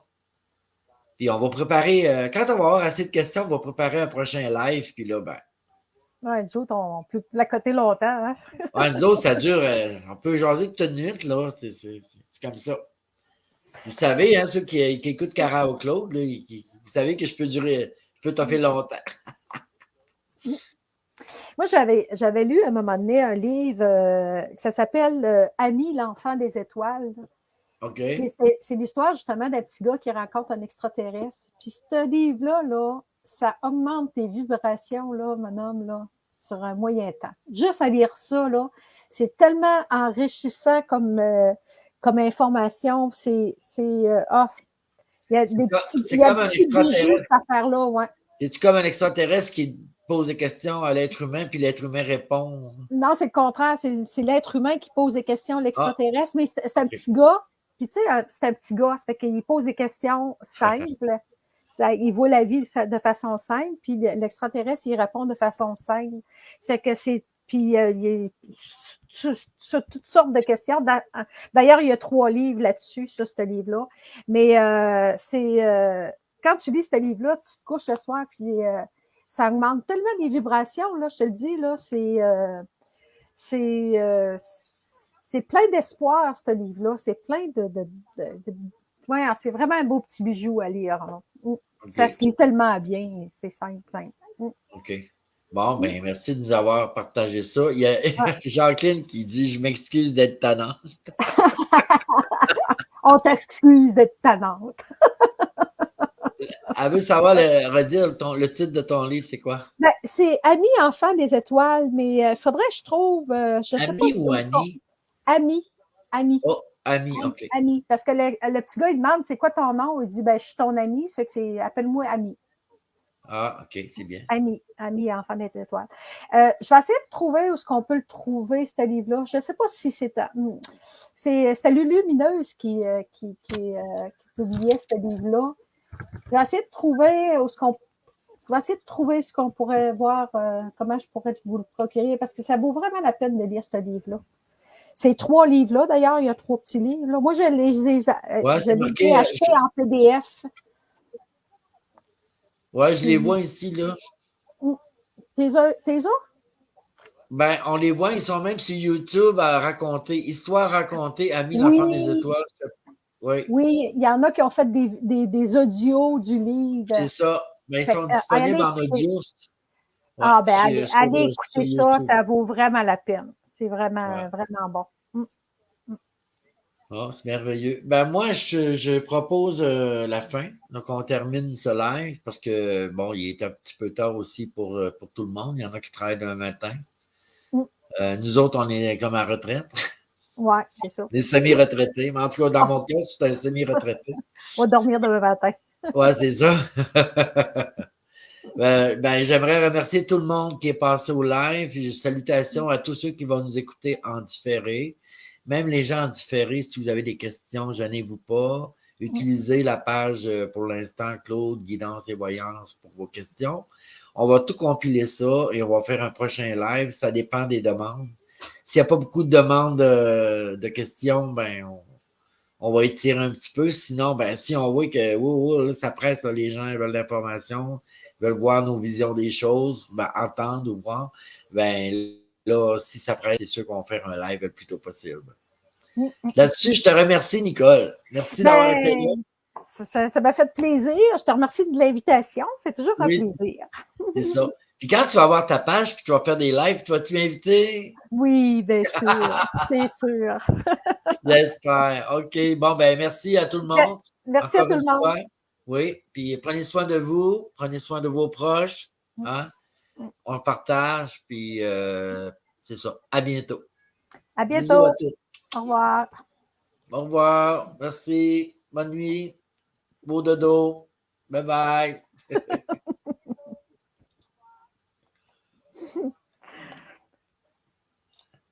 Puis on va préparer, quand on va avoir assez de questions, on va préparer un prochain live. Puis là, ben. Ouais, nous autres, on peut placoter longtemps. Hein? Ouais, nous autres, ça dure, on peut jaser toute une nuit, là. C'est comme ça. Vous savez, hein, ceux qui écoutent Cara ou Claude, là, vous savez que je peux t'offrir longtemps. Moi, j'avais lu à un moment donné un livre ça s'appelle Annie, l'enfant des étoiles. Okay. C'est l'histoire justement d'un petit gars qui rencontre un extraterrestre. Puis ce livre-là, là, ça augmente tes vibrations, là, mon homme, là, sur un moyen temps. Juste à lire ça, là, c'est tellement enrichissant comme information. Il y a des petits bijoux, cette affaire-là, ouais. C'est-tu comme un extraterrestre qui pose des questions à l'être humain, puis l'être humain répond? Non, c'est le contraire. C'est l'être humain qui pose des questions à l'extraterrestre, mais c'est un petit gars. Puis, tu sais, c'est un petit gars, ça fait qu'il pose des questions simples. Il voit la vie de façon simple, puis l'extraterrestre, il répond de façon simple. Ça fait que c'est. Puis, il est sur toutes sortes de questions. D'ailleurs, il y a 3 livres là-dessus, sur ce livre-là. Mais quand tu lis ce livre-là, tu te couches le soir, puis ça augmente tellement les vibrations, là, je te le dis, là, c'est plein d'espoir, ce livre-là. C'est plein ouais, c'est vraiment un beau petit bijou à lire. Okay. Ça se lit tellement bien. C'est simple. OK. Bon, ben merci de nous avoir partagé ça. Il y a Jacqueline qui dit « Je m'excuse d'être tannante. » On t'excuse d'être tannante. Elle veut savoir, redire le titre de ton livre, c'est quoi? Ben, c'est Annie, enfant des étoiles, mais il faudrait que je trouve. Je sais pas ou Annie? Annie. Oh, Annie, OK. Annie. Parce que le petit gars, il demande c'est quoi ton nom? Il dit ben, je suis ton ami. Ça fait que c'est appelle-moi Annie. Ah, OK, c'est bien. Annie, enfant des étoiles. Je vais essayer de trouver où est-ce qu'on peut le trouver, ce livre-là. Je ne sais pas si c'est à Lulumineuse qui publiait ce livre-là. Je vais essayer de trouver où est-ce qu'on. Je vais essayer de trouver ce qu'on pourrait voir, comment je pourrais vous le procurer, parce que ça vaut vraiment la peine de lire ce livre-là. Ces 3 livres-là, d'ailleurs, il y a 3 petits livres. Là. Moi, je Ouais, c'est les ai marqué. achetés en PDF. Ouais, je les Puis, vois ici, là. t'es ça? Ben, on les voit, ils sont même sur YouTube à raconter, histoire racontée, Amis l'enfant des Oui, étoiles. Oui, oui, il y en a qui ont fait des audios du livre. c'est ça. Ben, ils Fait sont allez disponibles en écouter. audio. Ouais, Ah, ben allez sur écouter ça, YouTube. ça vaut vraiment la peine. C'est Ouais. vraiment, vraiment bon. Ah, c'est merveilleux. Ben, moi, je propose la fin. Donc, on termine ce live parce que, bon, il est un petit peu tard aussi pour tout le monde. Il y en a qui travaillent demain matin. Mm. Nous autres, on est comme à retraite. Ouais, c'est ça. Des semi-retraités. Mais en tout cas, dans Oh, mon cas, c'est un semi-retraité. on va dormir demain matin. Ouais, c'est ça. J'aimerais remercier tout le monde qui est passé au live. Et salutations à tous ceux qui vont nous écouter en différé. Même les gens en différé, si vous avez des questions, gênez-vous pas. Utilisez la page pour l'instant, Claude, Guidance et Voyance pour vos questions. On va tout compiler ça et on va faire un prochain live. Ça dépend des demandes. S'il n'y a pas beaucoup de demandes de questions, on va étirer un petit peu. Sinon, si on voit que là, ça presse, là, les gens veulent l'information, veulent voir nos visions des choses, entendre ou voir, là, si ça presse, c'est sûr qu'on va faire un live le plus tôt possible. Là-dessus, je te remercie, Nicole. Merci d'avoir été là. Ben, ça m'a fait plaisir. Je te remercie de l'invitation. C'est toujours un Oui, plaisir. c'est ça. Puis quand tu vas avoir ta page, puis tu vas faire des lives, tu vas-tu m'inviter? Oui, bien sûr. C'est sûr. J'espère. OK. Bon, merci à tout le monde. Merci à Encore tout une le monde. fois. Oui. Puis prenez soin de vous. Prenez soin de vos proches. Hein? On partage. Puis c'est ça. À bientôt. À Bisous à bientôt. tous. Au revoir. Au revoir. Merci. Bonne nuit. Beau dodo. Bye bye.